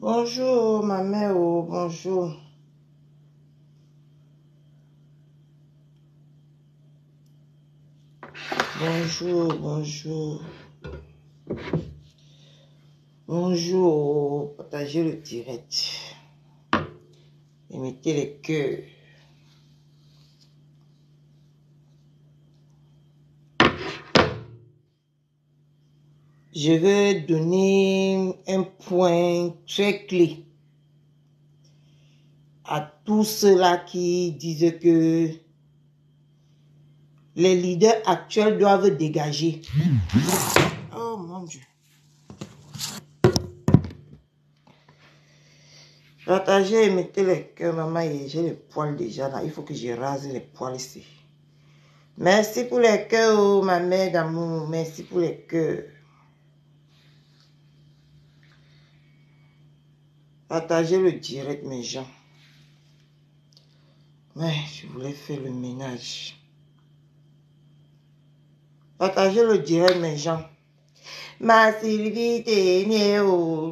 Bonjour, ma mère, oh, bonjour. Bonjour, bonjour. Bonjour, partagez le direct. Et mettez les cœurs. Je vais donner un point très clé à tous ceux-là qui disent que les leaders actuels doivent dégager. Oh mon Dieu. Partagez et mettez les cœurs, maman. J'ai les poils déjà là. Il faut que je rase les poils ici. Merci pour les cœurs, oh, ma mère d'amour. Merci pour les cœurs. Partagez le direct, mes gens. Ouais, je voulais faire le ménage. Partagez le direct, mes gens. Ma Sylvie, t'es née, oh,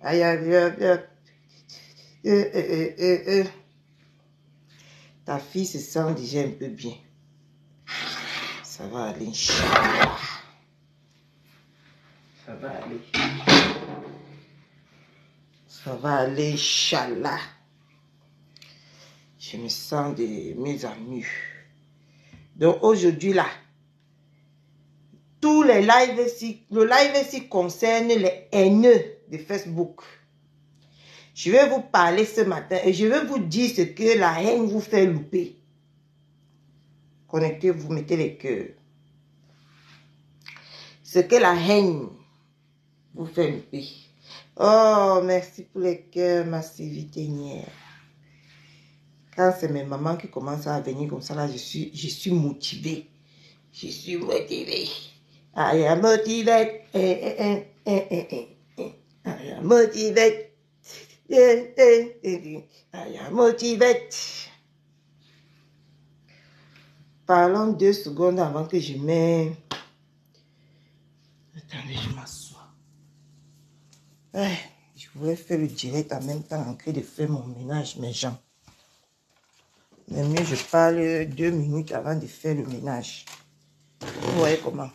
aïe, aïe, aïe, Ta fille se sent déjà un peu bien. Ça va aller, Inch'Allah. Ça va aller. Ça va aller, Inch'Allah. Je me sens de mes amis. Donc aujourd'hui là, tous les lives ici, le live ici concerne les haineux de Facebook. Je vais vous parler ce matin et je vais vous dire ce que la haine vous fait louper. Connectez-vous, mettez les cœurs. Ce que la haine vous fait louper. Oh, merci pour les cœurs, ma civiténière. Quand c'est mes mamans qui commencent à venir comme ça, là, je suis motivée. Je suis motivée. I am motivated. I am motivated. I am motivated. Parlons 2 secondes avant que je mette. Attendez, je m'assois. Je voulais faire le direct en même temps en train de faire mon ménage, mes gens. Mais mieux, je parle 2 minutes avant de faire le ménage. Vous voyez comment?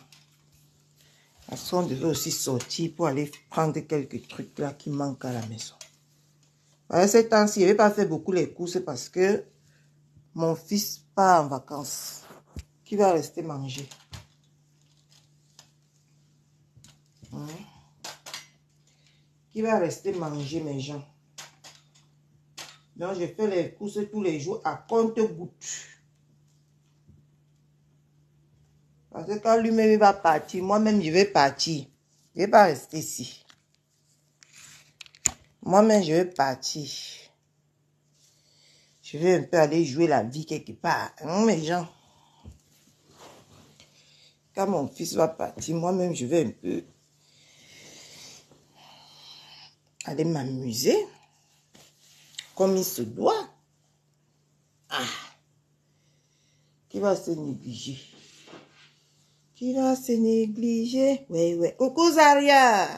On devait aussi sortir pour aller prendre quelques trucs là qui manquent à la maison. À ce temps-ci, je ne vais pas faire beaucoup les courses parce que mon fils part en vacances. Qui va rester manger? Qui va rester manger, mes gens? Donc, je fais les courses tous les jours à compte-gouttes. Parce que quand lui-même va partir, moi-même, je vais partir. Je ne vais pas rester ici. Moi-même, je vais partir. Je vais un peu aller jouer la vie quelque part. Mes gens? Quand mon fils va partir, moi-même, je vais un peu aller m'amuser. Comme il se doit. Qui va se négliger? Qui va se négliger? Ouais. Coucou Zaria.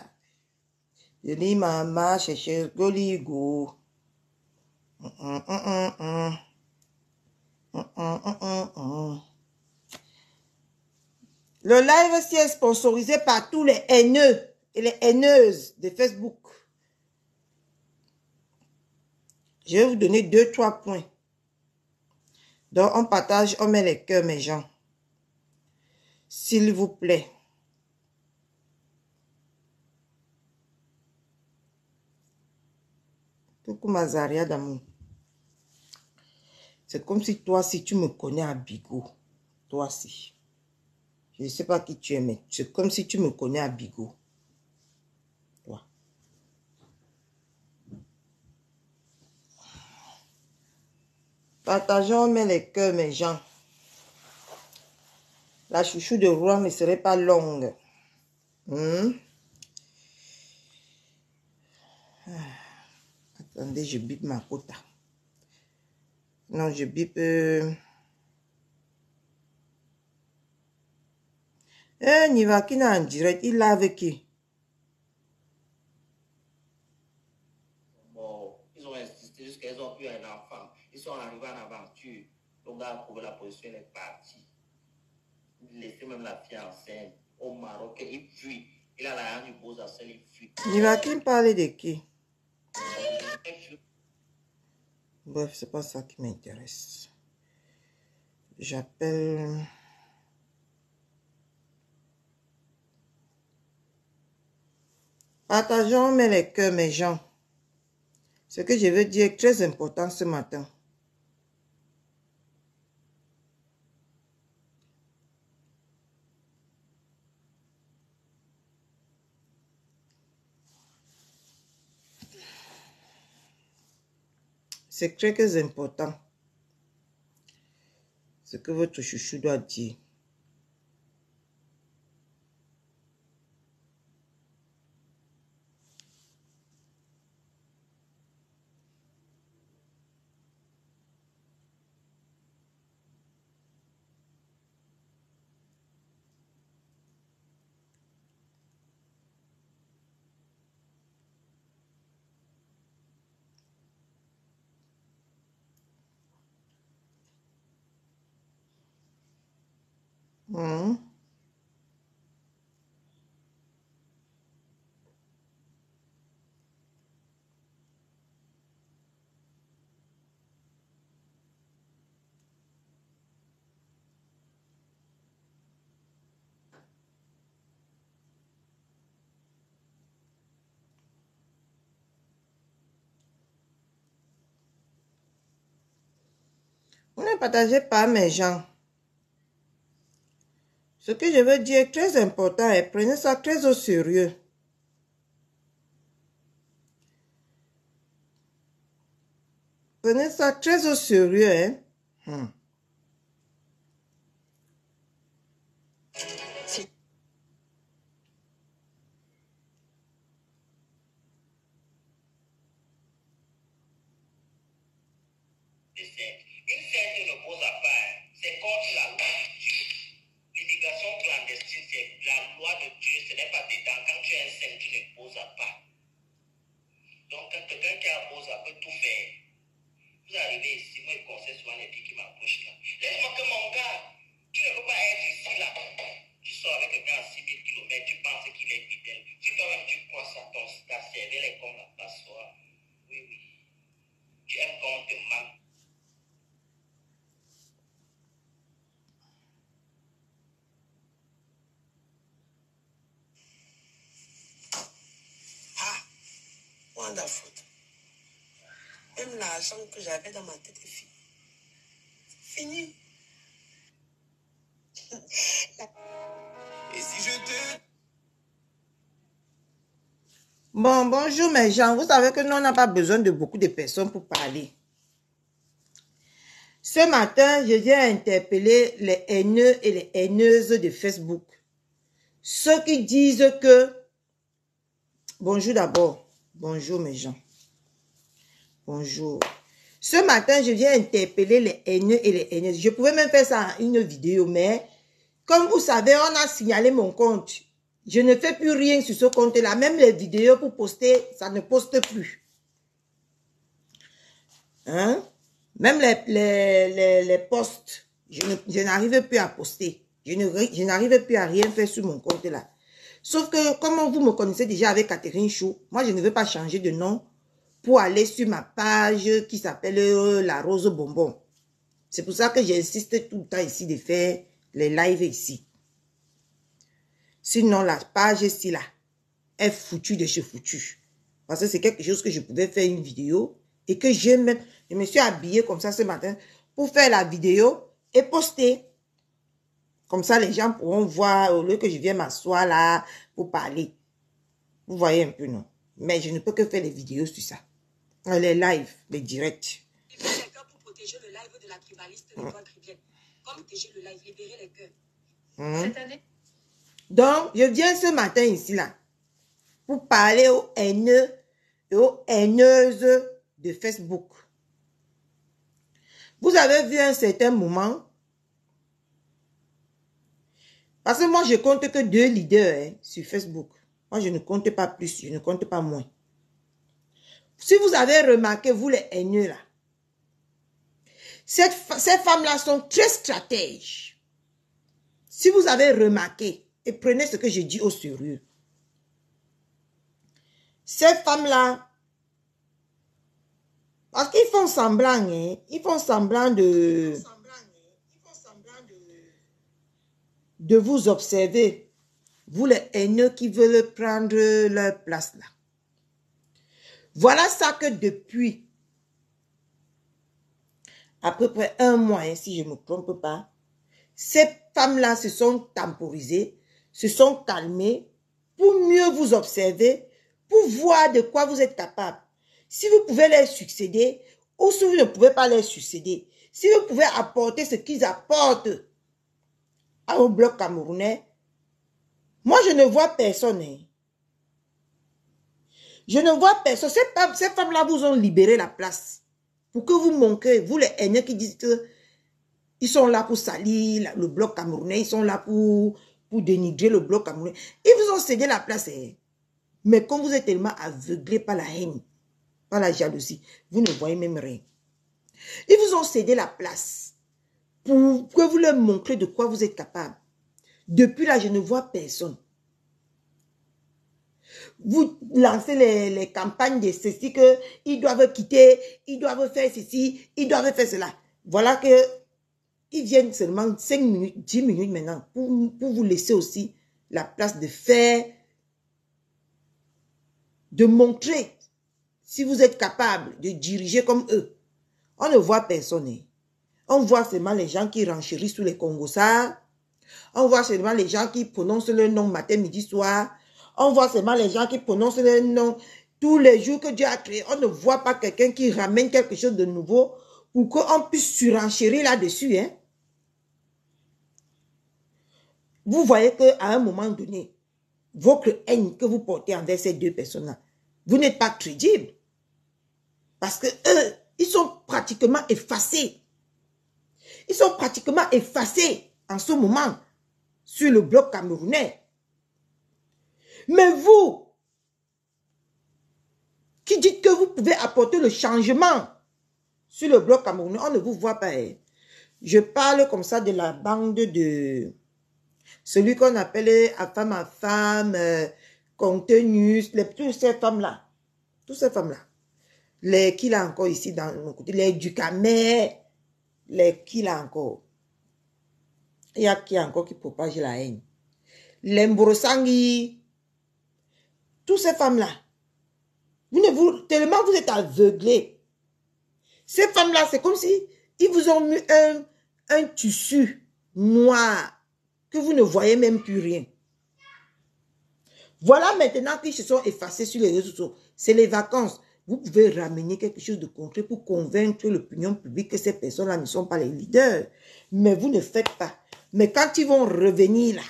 Je dis maman, chercher Goligo. Le live aussi est sponsorisé par tous les haineux et les haineuses de Facebook. Je vais vous donner 2-3 points. Donc, on partage, on met les cœurs, mes gens. S'il vous plaît. Coucou Mazaria d'amour. C'est comme si toi, si tu me connais à Bigo. Toi, si. Je ne sais pas qui tu es, mais c'est comme si tu me connais à Bigo. Toi. Partageons, mais les cœurs, mes gens. La chouchou de Rouen ne serait pas longue. Attendez, je bip ma quota. Non, je bip... Nivakina en direct, il l'a avec qui? Bon, ils ont insisté jusqu'à qu'ils ont eu un enfant. Ils sont arrivés en aventure. Le gars a trouvé la position, il est parti. Il laissait même la fille enceinte au Maroc. Il fuit. Il a la haine du beau assel, il fuit. Nivakin parlait de qui? Bref, c'est pas ça qui m'intéresse. J'appelle... Partageons, mais les cœurs, mes gens. Ce que je veux dire est très important ce matin. C'est très important. Ce que votre chouchou doit dire. Vous ne partagez pas, mes gens. Ce que je veux dire est très important et prenez ça très au sérieux. Prenez ça très au sérieux, hein. Une scène ne pose à part, c'est contre la loi de Dieu. L'immigration clandestine, c'est la loi de Dieu, ce n'est pas dedans. Quand tu es un scène, tu ne poses à part. Donc, quand quelqu'un qui a pose à peut tout faire. Vous arrivez ici, moi je conseille souvent les filles qui m'approchent là. Laisse-moi que mon gars, tu ne peux pas être ici là. Tu sors avec quelqu'un à 6000 km, tu penses qu'il est fidèle. Si toi-même tu crois ça, ta cervelle est comme la passoire. Oui, oui. Tu aimes quand on te manque. Wonderful. Même l'argent que j'avais dans ma tête est fini. Fini. Et si je te... Bon, bonjour mes gens. Vous savez que nous, on n'a pas besoin de beaucoup de personnes pour parler. Ce matin, je viens interpeller les haineux et les haineuses de Facebook. Ceux qui disent que... Bonjour d'abord. Bonjour mes gens. Bonjour. Ce matin, je viens interpeller les haineux et les haineuses. Je pouvais même faire ça en une vidéo, mais comme vous savez, on a signalé mon compte. Je ne fais plus rien sur ce compte-là. Même les vidéos pour poster, ça ne poste plus. Hein? Même les posts, je n'arrive plus à poster. Je n'arrive plus à rien faire sur mon compte-là. Sauf que, comme vous me connaissez déjà avec Catherine Chou, moi, je ne veux pas changer de nom pour aller sur ma page qui s'appelle La Rose Bonbon. C'est pour ça que j'insiste tout le temps ici de faire les lives ici. Sinon, la page ici, là, est foutue de chez foutu. Parce que c'est quelque chose que je pouvais faire une vidéo et que je me suis habillée comme ça ce matin pour faire la vidéo et poster. Comme ça, les gens pourront voir au lieu que je vienne m'asseoir là pour parler. Vous voyez un peu, non? Mais je ne peux que faire les vidéos sur ça. Les lives, les directs. Libérer les cœurs pour protéger le live de la tribaliste de toi, Grivienne. Comme protéger le live, libérer les cœurs. Cette année. Donc, je viens ce matin ici, là, pour parler aux haineux et aux haineuses de Facebook. Vous avez vu un certain moment, parce que moi, je compte que 2 leaders sur Facebook. Moi, je ne compte pas plus, je ne compte pas moins. Si vous avez remarqué, vous les haineux là, ces femmes-là sont très stratèges. Si vous avez remarqué, et prenez ce que je dis au sérieux, ces femmes-là, parce qu'ils font semblant, hein, ils font semblant de vous observer, vous les haineux qui veulent prendre leur place là. Voilà ça que depuis à peu près 1 mois, hein, si je ne me trompe pas, ces femmes-là se sont temporisées, se sont calmées pour mieux vous observer, pour voir de quoi vous êtes capable. Si vous pouvez leur succéder ou si vous ne pouvez pas leur succéder, si vous pouvez apporter ce qu'ils apportent au bloc camerounais, moi je ne vois personne. Hein. Je ne vois personne. Ces femmes-là vous ont libéré la place pour que vous montrez, vous les haineux qui disent que ils sont là pour salir le bloc camerounais, ils sont là pour dénigrer le bloc camerounais. Ils vous ont cédé la place. Hein. Mais comme vous êtes tellement aveuglés par la haine, par la jalousie, vous ne voyez même rien. Ils vous ont cédé la place pour que vous leur montrez de quoi vous êtes capable. Depuis là, je ne vois personne. Vous lancez les campagnes de ceci, qu'ils doivent quitter, ils doivent faire ceci, ils doivent faire cela. Voilà que ils viennent seulement 5 minutes, 10 minutes maintenant pour vous laisser aussi la place de faire, de montrer si vous êtes capable de diriger comme eux. On ne voit personne. Hein. On voit seulement les gens qui renchérissent sous les Congosas. On voit seulement les gens qui prononcent leur nom matin, midi, soir. On voit seulement les gens qui prononcent leur nom tous les jours que Dieu a créé. On ne voit pas quelqu'un qui ramène quelque chose de nouveau pour qu'on puisse surenchérir là-dessus. Hein. Vous voyez qu'à un moment donné, votre haine que vous portez envers ces 2 personnes-là, vous n'êtes pas crédible. Parce que eux, ils sont pratiquement effacés. Ils sont pratiquement effacés en ce moment sur le bloc camerounais. Mais vous, qui dites que vous pouvez apporter le changement sur le bloc camerounais, on ne vous voit pas. Hein. Je parle comme ça de la bande de celui qu'on appelle à femme, Contenus, toutes ces femmes-là. Toutes ces femmes-là. Les qui là encore ici dans mon côté, les Ducamé, les qui là encore. Il y a qui encore qui propage la haine. Les Mborosangi, toutes ces femmes-là. Tellement vous êtes aveuglés. Ces femmes-là, c'est comme si ils vous ont mis un tissu noir que vous ne voyez même plus rien. Voilà maintenant qu'ils se sont effacés sur les réseaux sociaux. C'est les vacances. Vous pouvez ramener quelque chose de concret pour convaincre l'opinion publique que ces personnes-là ne sont pas les leaders. Mais vous ne faites pas. Mais quand ils vont revenir là,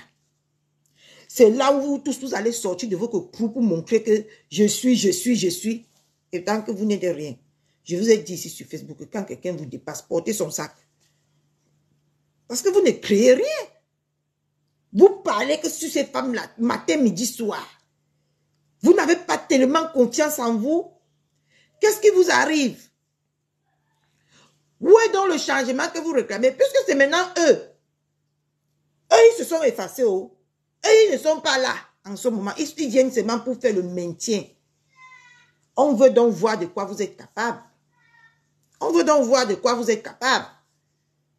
c'est là où vous tous vous allez sortir de votre crew pour montrer que je suis. Et tant que vous n'êtes rien. Je vous ai dit ici sur Facebook que quand quelqu'un vous dépasse, portez son sac. Parce que vous ne créez rien. Vous parlez que sur ces femmes-là, matin, midi, soir. Vous n'avez pas tellement confiance en vous. Qu'est-ce qui vous arrive? Où est donc le changement que vous réclamez? Puisque c'est maintenant eux. Eux, ils se sont effacés. Oh. Eux, ils ne sont pas là en ce moment. Ils viennent seulement pour faire le maintien. On veut donc voir de quoi vous êtes capable. On veut donc voir de quoi vous êtes capable.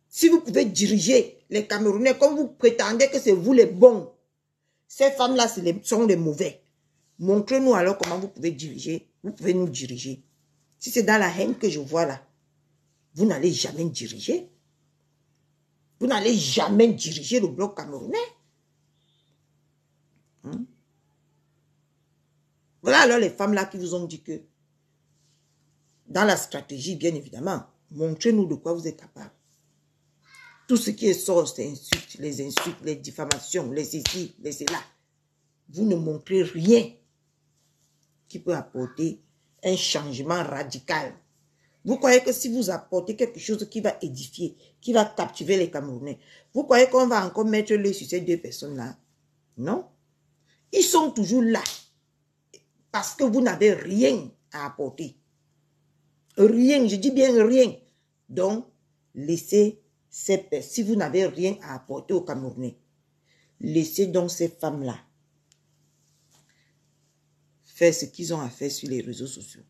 Si vous pouvez diriger les Camerounais comme vous prétendez que c'est vous les bons, ces femmes-là sont les mauvais. Montrez-nous alors comment vous pouvez diriger. Vous pouvez nous diriger. Si c'est dans la haine que je vois là, vous n'allez jamais diriger. Vous n'allez jamais diriger le bloc camerounais. Voilà alors les femmes là qui vous ont dit que dans la stratégie, bien évidemment, montrez-nous de quoi vous êtes capable. Tout ce qui est sort, c'est les insultes, les diffamations, les ceci, les cela. Vous ne montrez rien qui peut apporter un changement radical. Vous croyez que si vous apportez quelque chose qui va édifier, qui va captiver les Camerounais, vous croyez qu'on va encore mettre l'œil sur ces deux personnes-là? Non. Ils sont toujours là. Parce que vous n'avez rien à apporter. Rien, je dis bien rien. Donc, laissez si vous n'avez rien à apporter aux Camerounais, laissez donc ces femmes-là faire ce qu'ils ont à faire sur les réseaux sociaux.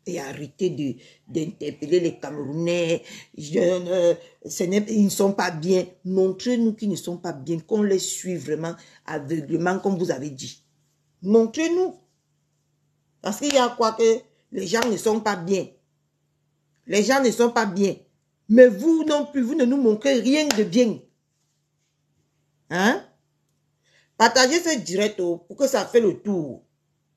Et arrêtez d'interpeller les Camerounais. Ils ne sont pas bien. Montrez-nous qu'ils ne sont pas bien, qu'on les suit vraiment aveuglement, comme vous avez dit. Montrez-nous. Parce qu'il y a quoi que les gens ne sont pas bien. Les gens ne sont pas bien. Mais vous non plus, vous ne nous montrez rien de bien. Hein? Partagez ce direct pour que ça fait le tour.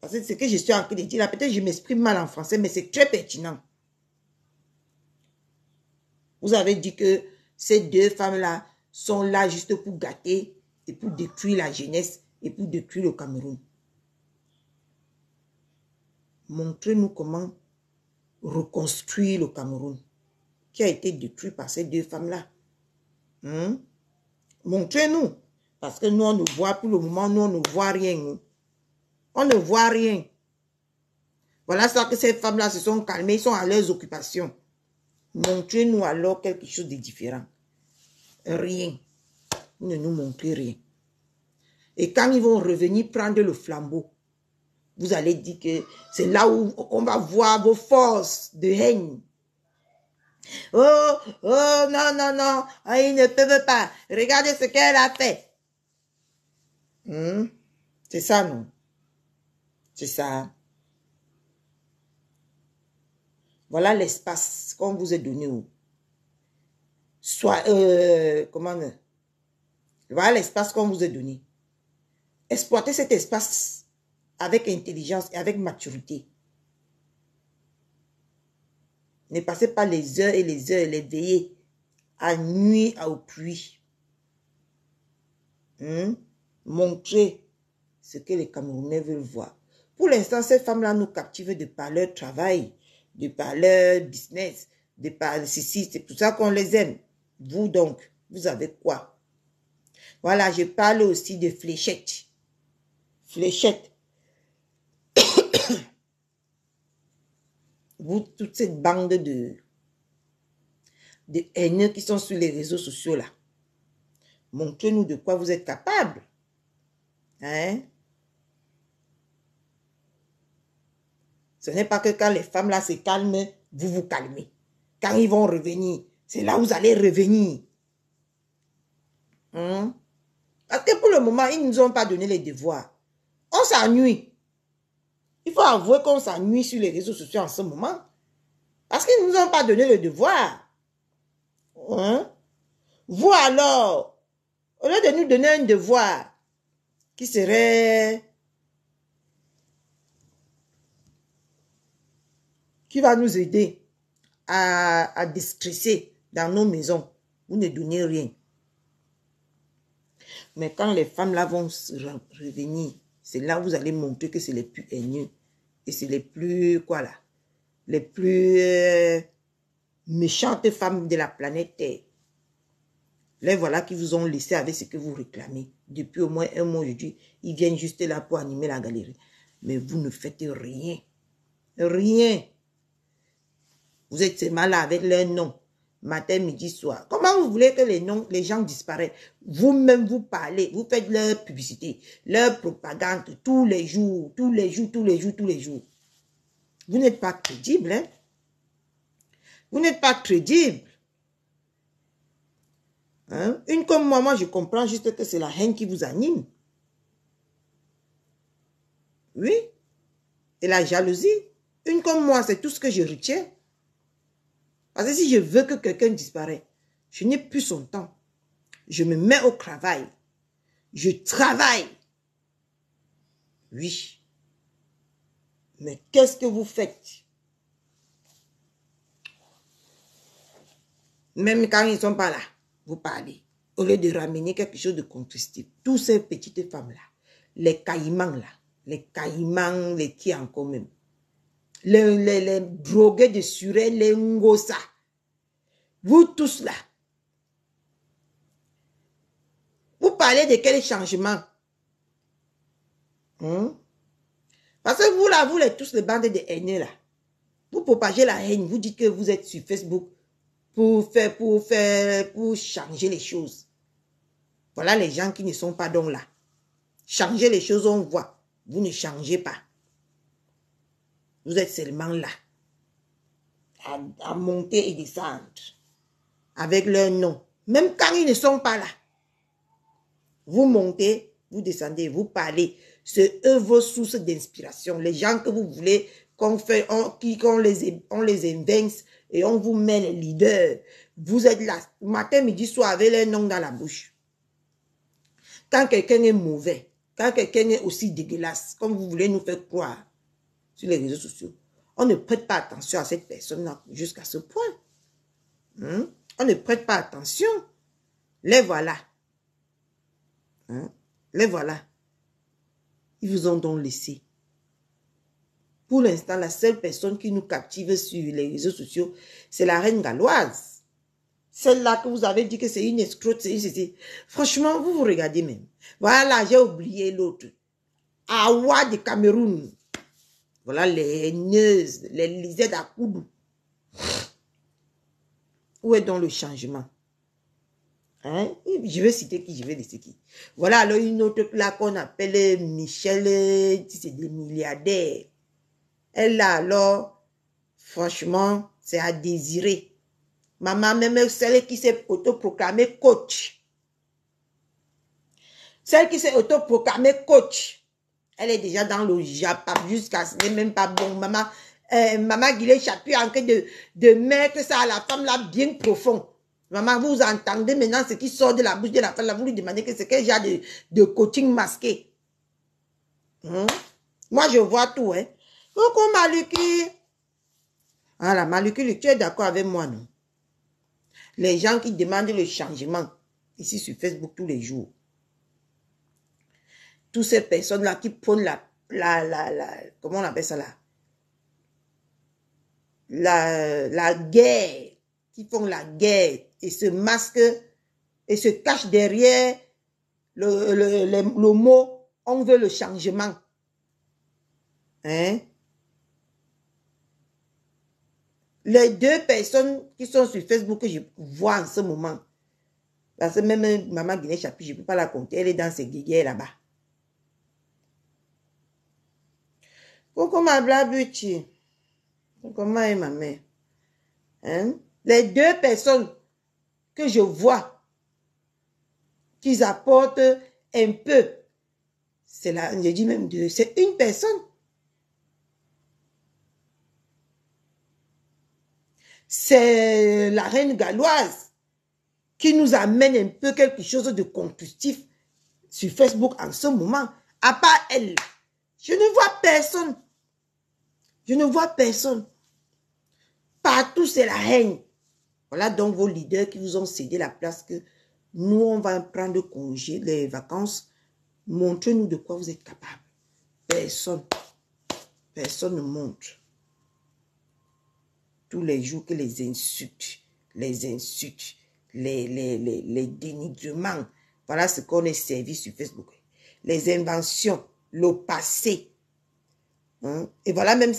Parce que ce que je suis en train de dire là, peut-être que je m'exprime mal en français, mais c'est très pertinent. Vous avez dit que ces deux femmes-là sont là juste pour gâter et pour détruire la jeunesse et pour détruire le Cameroun. Montrez-nous comment reconstruire le Cameroun qui a été détruit par ces deux femmes-là. Montrez-nous. Parce que nous, on ne voit pour le moment, nous, on ne voit rien. On ne voit rien. Voilà ça que ces femmes-là se sont calmées, ils sont à leurs occupations. Montrez-nous alors quelque chose de différent. Rien. Vous ne nous montrez rien. Et quand ils vont revenir prendre le flambeau, vous allez dire que c'est là où on va voir vos forces de haine. Oh, non, non, non, ils ne peuvent pas. Regardez ce qu'elle a fait. C'est ça, non? C'est ça. Voilà l'espace qu'on vous a donné. Voilà l'espace qu'on vous a donné. Exploitez cet espace avec intelligence et avec maturité. Ne passez pas les heures et les veillées à nuit à autrui. Montrez ce que les Camerounais veulent voir. Pour l'instant, ces femmes-là nous captivent de par leur travail, de par leur business, de par ceci. C'est pour ça qu'on les aime. Vous donc, vous avez quoi? Voilà, je parle aussi de fléchettes. Fléchettes. Vous, toute cette bande de haineux qui sont sur les réseaux sociaux là. Montrez-nous de quoi vous êtes capable. Hein? Ce n'est pas que quand les femmes là se calment, vous vous calmez. Quand ils vont revenir, c'est là où vous allez revenir. Parce que pour le moment, ils ne nous ont pas donné les devoirs. On s'ennuie. Il faut avouer qu'on s'ennuie sur les réseaux sociaux en ce moment. Parce qu'ils ne nous ont pas donné le devoir. Vous alors, au lieu de nous donner un devoir qui serait... qui va nous aider à déstresser dans nos maisons, vous ne donnez rien. Mais quand les femmes là vont revenir, c'est là où vous allez montrer que c'est les plus haineux. Et c'est les plus, quoi là, les plus méchantes femmes de la planète Terre. Les voilà qui vous ont laissé avec ce que vous réclamez. Depuis au moins un mois aujourd'hui, ils viennent juste là pour animer la galerie. Mais vous ne faites rien. Rien. Vous êtes seulement là avec leurs noms. Matin, midi, soir. Comment vous voulez que les gens disparaissent? Vous-même, vous parlez, vous faites leur publicité, leur propagande tous les jours, tous les jours, tous les jours, tous les jours. Vous n'êtes pas crédible, hein? Vous n'êtes pas crédible. Hein? Une comme moi, je comprends juste que c'est la haine qui vous anime. Oui. Et la jalousie, une comme moi, c'est tout ce que je retiens. Parce que si je veux que quelqu'un disparaisse, je n'ai plus son temps. Je me mets au travail. Je travaille. Oui. Mais qu'est-ce que vous faites? Même quand ils ne sont pas là, vous parlez. Au lieu de ramener quelque chose de constructif. Toutes ces petites femmes-là, les caïmans là, les caïmans, les qui encore même, les drogués de Suré, les ngosa, vous tous là, vous parlez de quel changement? Parce que vous là, vous les tous les bandes de haineux là, vous propagez la haine, vous dites que vous êtes sur Facebook pour changer les choses. Voilà les gens qui ne sont pas donc là. Changer les choses, on voit. Vous ne changez pas. Vous êtes seulement là. À monter et descendre. Avec leur nom. Même quand ils ne sont pas là. Vous montez, vous descendez, vous parlez. C'est eux vos sources d'inspiration. Les gens que vous voulez qu'on fait, on les invince et on vous met les leaders. Vous êtes là. Matin, midi, soir, avec leur nom dans la bouche. Quand quelqu'un est mauvais, quand quelqu'un est aussi dégueulasse, comme vous voulez nous faire croire sur les réseaux sociaux, on ne prête pas attention à cette personne-là jusqu'à ce point. On ne prête pas attention. Les voilà. Les voilà. Ils vous ont donc laissé. Pour l'instant, la seule personne qui nous captive sur les réseaux sociaux, c'est la reine galloise. Celle-là que vous avez dit que c'est une escroque, franchement, vous regardez même. Voilà, j'ai oublié l'autre. Awa de Cameroun. Voilà les haineuses, les lisettes à Koudou. Où est donc le changement? Je vais citer qui, je vais laisser qui. Voilà alors une autre là qu'on appelle Michel, c'est des milliardaires. Elle là alors, franchement, c'est à désirer. Maman, même celle qui s'est autoproclamée coach. Celle qui s'est autoproclamée coach. Elle est déjà dans le Japon jusqu'à ce n'est même pas bon. Maman, Maman Guillet Chapuis en train de mettre ça à la femme là bien profond. Maman, vous entendez maintenant ce qui sort de la bouche de la femme là. Vous lui demandez que c'est quel genre de coaching masqué. Moi, je vois tout. Coucou Maluki. Ah la Maluki, tu es d'accord avec moi, non? Les gens qui demandent le changement, ici sur Facebook tous les jours. Toutes ces personnes-là qui prennent comment on appelle ça là? La guerre, qui font la guerre et se masquent et se cachent derrière le mot « on veut le changement ». Les deux personnes qui sont sur Facebook que je vois en ce moment, parce que même Maman Guinée Chapuis, je ne peux pas la compter, elle est dans ses guéguerres là-bas. Coucou ma blabuchi. Comment est ma mère? Les deux personnes que je vois qui apportent un peu, c'est là, je dis même deux, c'est une personne. C'est la reine galloise qui nous amène un peu quelque chose de constructif sur Facebook en ce moment. À part elle, je ne vois personne. Je ne vois personne. Partout, c'est la haine. Voilà donc vos leaders qui vous ont cédé la place que nous, on va prendre congé, les vacances. Montrez-nous de quoi vous êtes capable. Personne. Personne ne montre. Tous les jours que les insultes, les dénigrements. Voilà ce qu'on est servi sur Facebook. Les inventions, le passé. Et voilà même,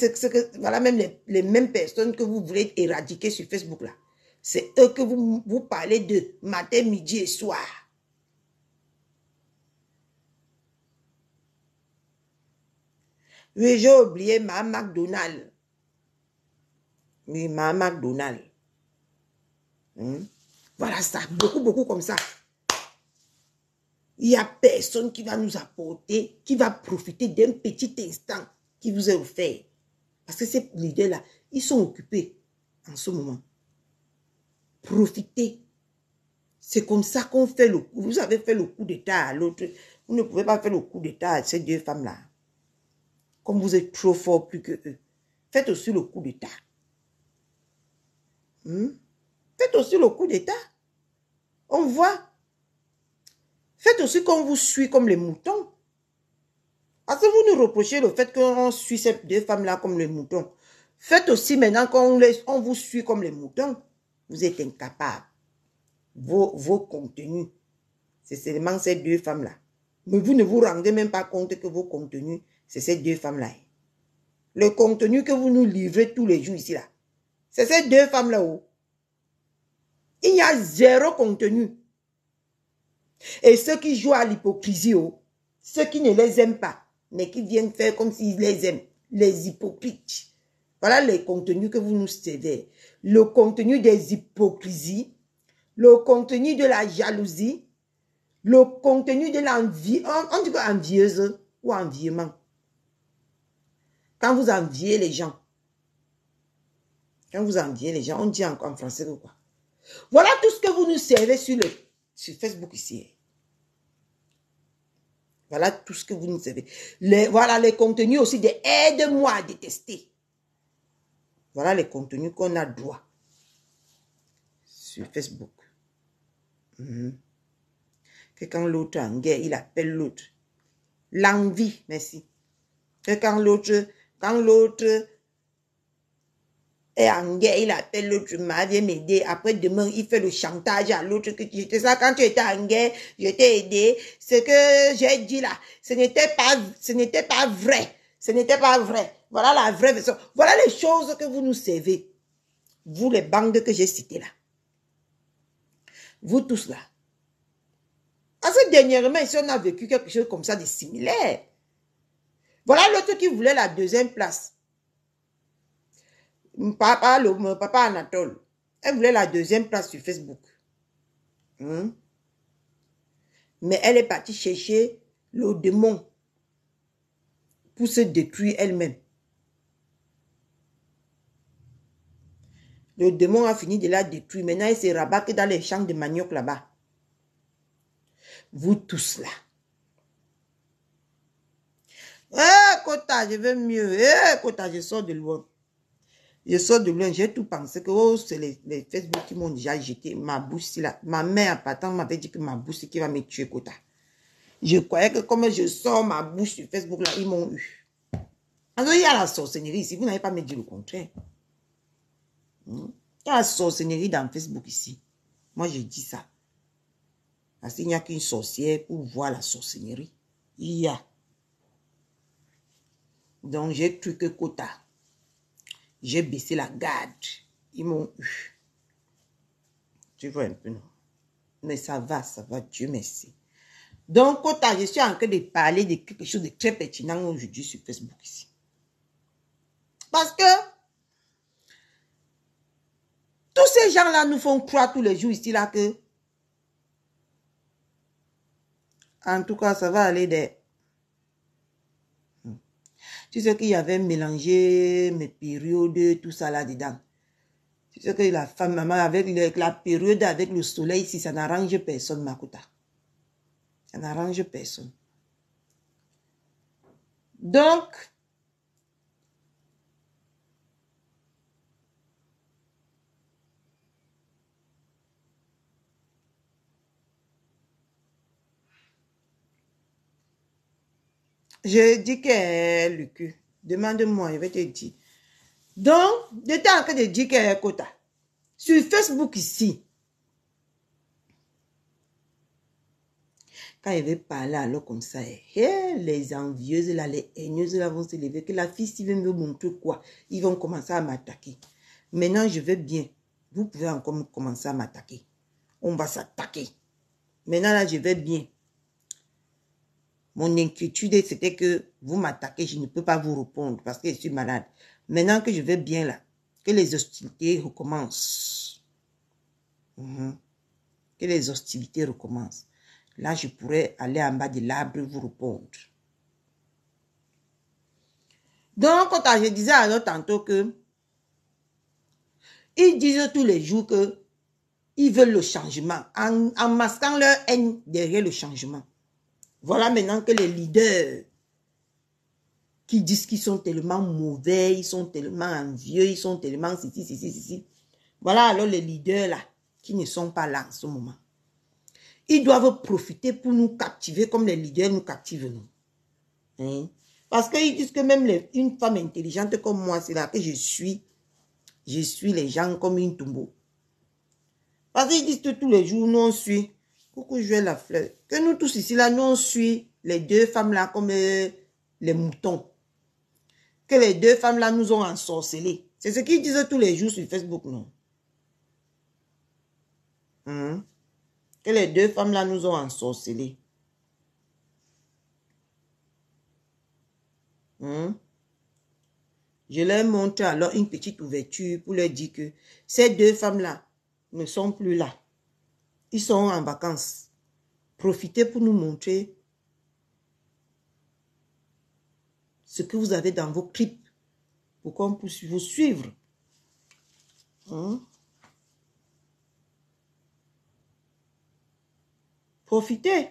voilà même les mêmes personnes que vous voulez éradiquer sur Facebook là. C'est eux que vous parlez de matin, midi et soir. Oui, j'ai oublié ma McDonald's. Oui, ma McDonald's. Voilà ça, beaucoup comme ça. Il n'y a personne qui va nous apporter, qui va profiter d'un petit instant qui vous est offert. Parce que ces leaders-là, ils sont occupés en ce moment. Profitez. C'est comme ça qu'on fait le coup. Vous avez fait le coup d'État à l'autre. Vous ne pouvez pas faire le coup d'État à ces deux femmes-là. Comme vous êtes trop fort plus que eux. Faites aussi le coup d'État. Faites aussi le coup d'État. On voit. Faites aussi qu'on vous suit comme les moutons. Parce que vous nous reprochez le fait qu'on suit ces deux femmes-là comme les moutons. Faites aussi maintenant qu'on vous suit comme les moutons. Vous êtes incapables. Vos contenus, c'est seulement ces deux femmes-là. Mais vous ne vous rendez même pas compte que vos contenus, c'est ces deux femmes-là. Le contenu que vous nous livrez tous les jours ici, là, c'est ces deux femmes-là. Il y a zéro contenu. Et ceux qui jouent à l'hypocrisie, ceux qui ne les aiment pas, mais qui viennent faire comme s'ils les aiment, les hypocrites. Voilà les contenus que vous nous servez. Le contenu des hypocrisies, le contenu de la jalousie, le contenu de l'envie, on dit quoi, envieuse ou enviement. Quand vous enviez les gens, on dit en français quoi. Voilà tout ce que vous nous servez sur Facebook ici. Voilà tout ce que vous nous servez. Voilà les contenus aussi de aide-moi à détester. Voilà les contenus qu'on a droit sur Facebook. Que quand l'autre est en guerre, il appelle l'autre. L'envie, merci. Que quand l'autre est en guerre, il appelle l'autre, viens m'aider. Après demain, il fait le chantage à l'autre que tu étais ça. Quand tu étais en guerre, je t'ai aidé. Ce que j'ai dit là, ce n'était pas vrai. Ce n'était pas vrai. Voilà la vraie version. Voilà les choses que vous nous servez. Vous, les bandes que j'ai citées là. Vous tous là. Parce que dernièrement, ici, on a vécu quelque chose comme ça de similaire. Voilà l'autre qui voulait la deuxième place. Papa Anatole. Elle voulait la deuxième place sur Facebook. Mais elle est partie chercher le démon pour se détruire elle-même. Le démon a fini de la détruire. Maintenant, il se rabat que dans les champs de manioc là-bas. Vous tous là. Kota, je veux mieux. Kota, je sors de loin. Je sors de loin. J'ai tout pensé que c'est les Facebook qui m'ont déjà jeté ma bouche là. Ma mère, partant, m'avait dit que ma bouche, c'est qui va me tuer, Kota. Je croyais que comme je sors ma bouche sur Facebook là, ils m'ont eu. Alors, il y a la sorcellerie ici. Vous n'avez pas me dit le contraire. Il y a la sorcellerie dans Facebook ici. Moi, je dis ça. Parce qu'il n'y a qu'une sorcière pour voir la sorcellerie. Il y a. Donc, j'ai cru que Kota. J'ai baissé la garde. Ils m'ont eu. Tu vois un peu, non? Mais ça va, Dieu merci. Donc, Kota, je suis en train de parler de quelque chose de très pertinent aujourd'hui sur Facebook ici. Parce que tous ces gens-là nous font croire tous les jours ici là que en tout cas, ça va aller des... Tu sais qu'il y avait mélangé mes périodes, tout ça là-dedans. Tu sais que la femme, maman, avec la période avec le soleil, si ça n'arrange personne, Makuta. Ça n'arrange personne. Donc, je dis que le cul. Demande-moi, je vais te dire. Donc, j'étais en train de dire que Kota. Sur Facebook ici, quand il va parler alors comme ça, les envieuses là, les haineuses là vont se lever, que la fille s'il veut me montrer quoi, ils vont commencer à m'attaquer. Maintenant, je vais bien. Vous pouvez encore commencer à m'attaquer. On va s'attaquer. Maintenant, là, je vais bien. Mon inquiétude, c'était que vous m'attaquez, je ne peux pas vous répondre parce que je suis malade. Maintenant que je vais bien là, que les hostilités recommencent. Que les hostilités recommencent. Là, je pourrais aller en bas de l'arbre vous répondre. Donc, quand je disais alors tantôt que ils disent tous les jours que ils veulent le changement, en masquant leur haine derrière le changement. Voilà maintenant que les leaders qui disent qu'ils sont tellement mauvais, ils sont tellement envieux, ils sont tellement ceci. Voilà alors les leaders là, qui ne sont pas là en ce moment. Ils doivent profiter pour nous captiver comme les leaders nous captivent nous. Hein? Parce qu'ils disent que même une femme intelligente comme moi, c'est là que je suis les gens comme une tombeau. Parce qu'ils disent que tous les jours, nous on suit, pourquoi jouer la fleur, que nous tous ici là, nous on suit les deux femmes là comme les moutons. Que les deux femmes là nous ont ensorcelés. C'est ce qu'ils disent tous les jours sur Facebook, non? Hein? Que les deux femmes là nous ont ensorcelés. Hein? Je leur montre alors une petite ouverture pour leur dire que ces deux femmes-là ne sont plus là. Ils sont en vacances. Profitez pour nous montrer ce que vous avez dans vos clips pour qu'on puisse vous suivre. Hein? Profitez.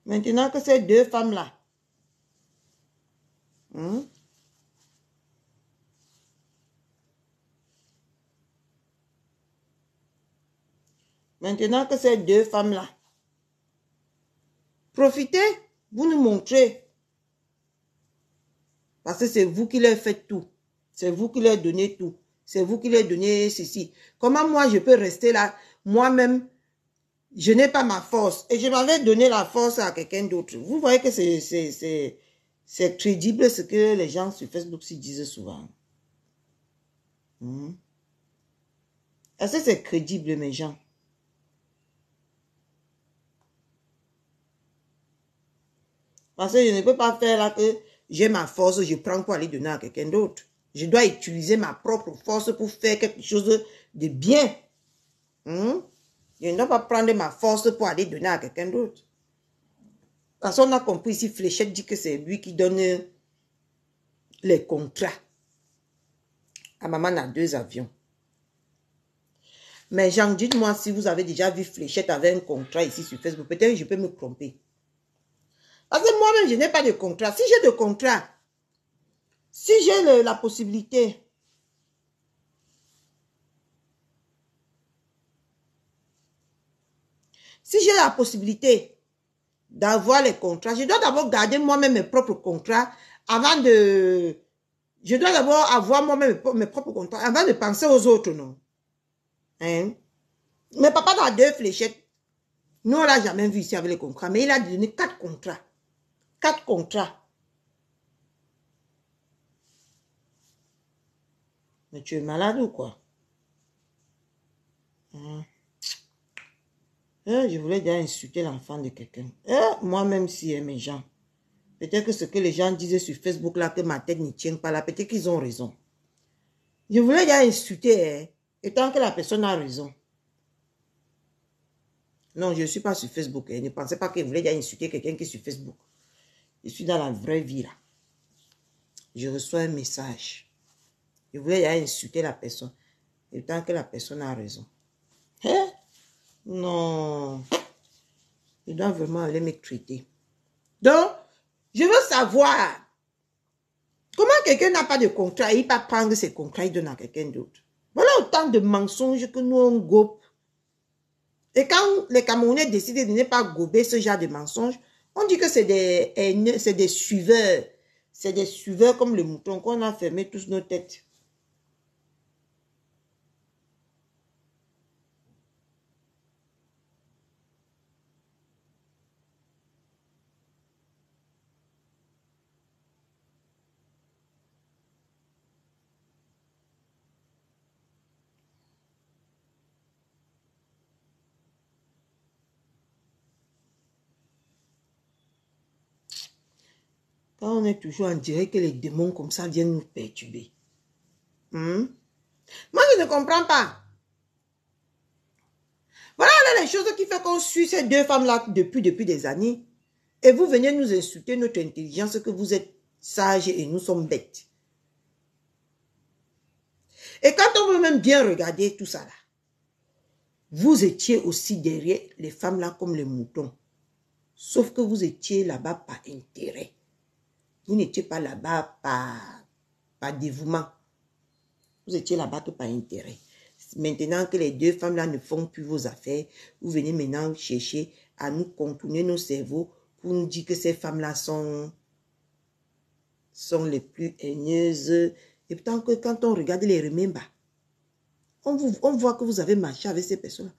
Maintenant que ces deux femmes-là, profitez, vous nous montrez. Parce que c'est vous qui leur faites tout. C'est vous qui leur donnez tout. C'est vous qui leur donnez ceci. Comment moi je peux rester là, moi-même, je n'ai pas ma force. Et je m'avais donné la force à quelqu'un d'autre. Vous voyez que c'est crédible ce que les gens sur Facebook se disent souvent. Est-ce que c'est crédible, mes gens? Parce que je ne peux pas faire là que j'ai ma force, je prends pour aller donner à quelqu'un d'autre. Je dois utiliser ma propre force pour faire quelque chose de bien. Je ne dois pas prendre ma force pour aller donner à quelqu'un d'autre. Parce qu'on a compris ici, Fléchette dit que c'est lui qui donne les contrats à maman a 2 avions. Mais Jean, dites-moi si vous avez déjà vu Fléchette avec un contrat ici sur Facebook. Peut-être que je peux me tromper. Parce que moi-même, je n'ai pas de contrat. Si j'ai de contrat, si j'ai la possibilité, d'avoir les contrats, je dois d'abord garder moi-même mes propres contrats avant de... Je dois d'abord avoir moi-même mes propres contrats avant de penser aux autres, non? Hein? Mais papa a 2 fléchettes. Nous, on l'a jamais vu ici avec les contrats, mais il a donné 4 contrats. 4 contrats. Mais tu es malade ou quoi? Je voulais déjà insulter l'enfant de quelqu'un. Moi-même, si, mes gens. Peut-être que ce que les gens disaient sur Facebook, là, que ma tête n'y tient pas là, peut-être qu'ils ont raison. Je voulais déjà insulter, et tant que la personne a raison. Non, je ne suis pas sur Facebook. Ne pensez pas que je voulais déjà insulter quelqu'un qui est sur Facebook. Je suis dans la vraie vie, là. Je reçois un message. Je voulais déjà insulter la personne, et tant que la personne a raison. Non. Je dois vraiment aller me traiter. Donc, je veux savoir comment quelqu'un n'a pas de contrat et il va prendre ses contrats et donner à quelqu'un d'autre. Voilà autant de mensonges que nous on gobe. Et quand les Camerounais décident de ne pas gober ce genre de mensonges, on dit que c'est des haineux, c'est des suiveurs. C'est des suiveurs comme le mouton qu'on a fermé tous nos têtes. Quand on est toujours en direct, que les démons comme ça viennent nous perturber. Moi, je ne comprends pas. Voilà les choses qui font qu'on suit ces deux femmes-là depuis des années. Et vous venez nous insulter notre intelligence que vous êtes sages et nous sommes bêtes. Et quand on veut même bien regarder tout ça là, vous étiez aussi derrière les femmes là comme les moutons. Sauf que vous étiez là-bas par intérêt. Vous n'étiez pas là-bas par dévouement. Vous étiez là-bas par intérêt. Maintenant que les deux femmes là ne font plus vos affaires, vous venez maintenant chercher à nous contourner nos cerveaux pour nous dire que ces femmes-là sont les plus haineuses. Et pourtant que quand on regarde les remembers, on voit que vous avez marché avec ces personnes-là.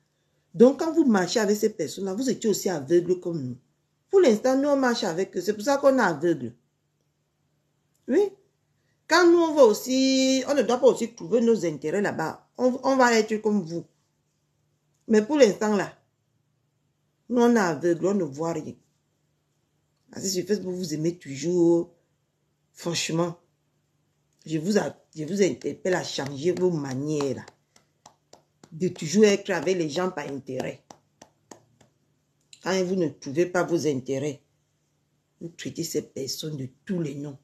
Donc quand vous marchez avec ces personnes-là, vous étiez aussi aveugles comme nous. Pour l'instant, nous on marche avec eux. C'est pour ça qu'on est aveugles. Oui. Quand nous on va aussi, on ne doit pas aussi trouver nos intérêts là-bas. On va être comme vous. Mais pour l'instant là, nous on est aveugles, on ne voit rien. Parce que sur Facebook, vous aimez toujours. Franchement, je vous interpelle à changer vos manières là. De toujours être avec les gens par intérêt. Quand vous ne trouvez pas vos intérêts, vous traitez ces personnes de tous les noms.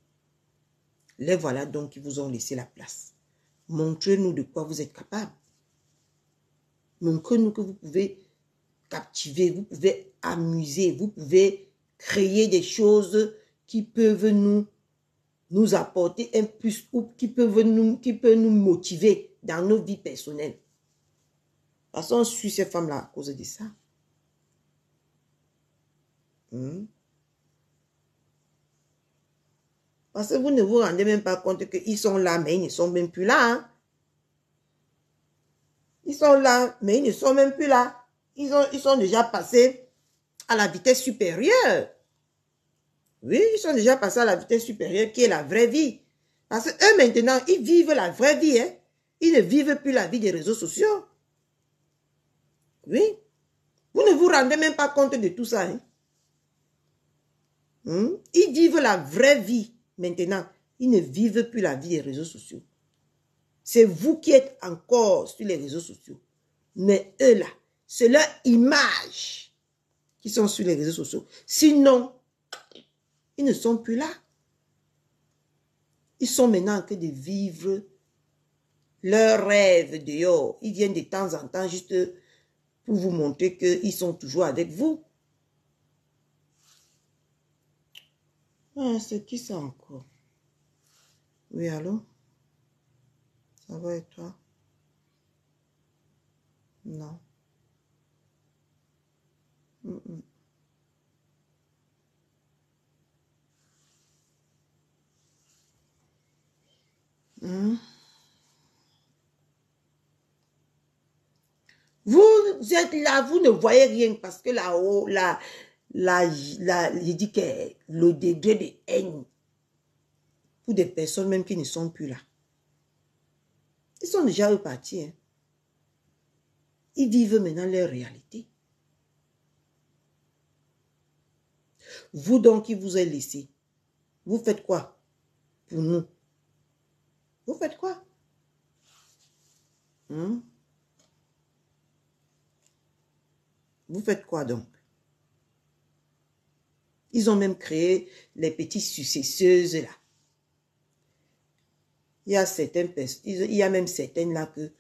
Les voilà donc qui vous ont laissé la place. Montrez-nous de quoi vous êtes capable. Montrez-nous que vous pouvez captiver, vous pouvez amuser, vous pouvez créer des choses qui peuvent nous apporter un plus ou qui peut nous motiver dans nos vies personnelles. Parce qu'on suit ces femmes-là à cause de ça. Parce que vous ne vous rendez même pas compte qu'ils sont là, mais ils ne sont même plus là. Hein? Ils sont là, mais ils ne sont même plus là. Ils sont déjà passés à la vitesse supérieure. Oui, ils sont déjà passés à la vitesse supérieure qui est la vraie vie. Parce qu'eux maintenant, ils vivent la vraie vie. Hein? Ils ne vivent plus la vie des réseaux sociaux. Oui. Vous ne vous rendez même pas compte de tout ça. Hein? Ils vivent la vraie vie. Maintenant, ils ne vivent plus la vie des réseaux sociaux. C'est vous qui êtes encore sur les réseaux sociaux. Mais eux là, c'est leur image qui sont sur les réseaux sociaux. Sinon, ils ne sont plus là. Ils sont maintenant en train de vivre leurs rêves dehors. Ils viennent de temps en temps juste pour vous montrer qu'ils sont toujours avec vous. Ah, c'est qui ça encore? Oui, allô? Ça va et toi? Non. Vous êtes là, vous ne voyez rien parce que là-haut, je dis que le degré de haine pour des personnes même qui ne sont plus là. Ils sont déjà repartis. Hein. Ils vivent maintenant leur réalité. Vous donc qui vous êtes laissé, vous faites quoi pour nous? Vous faites quoi? Vous faites quoi donc? Ils ont même créé les petites successeuses là. Il y a même certaines là que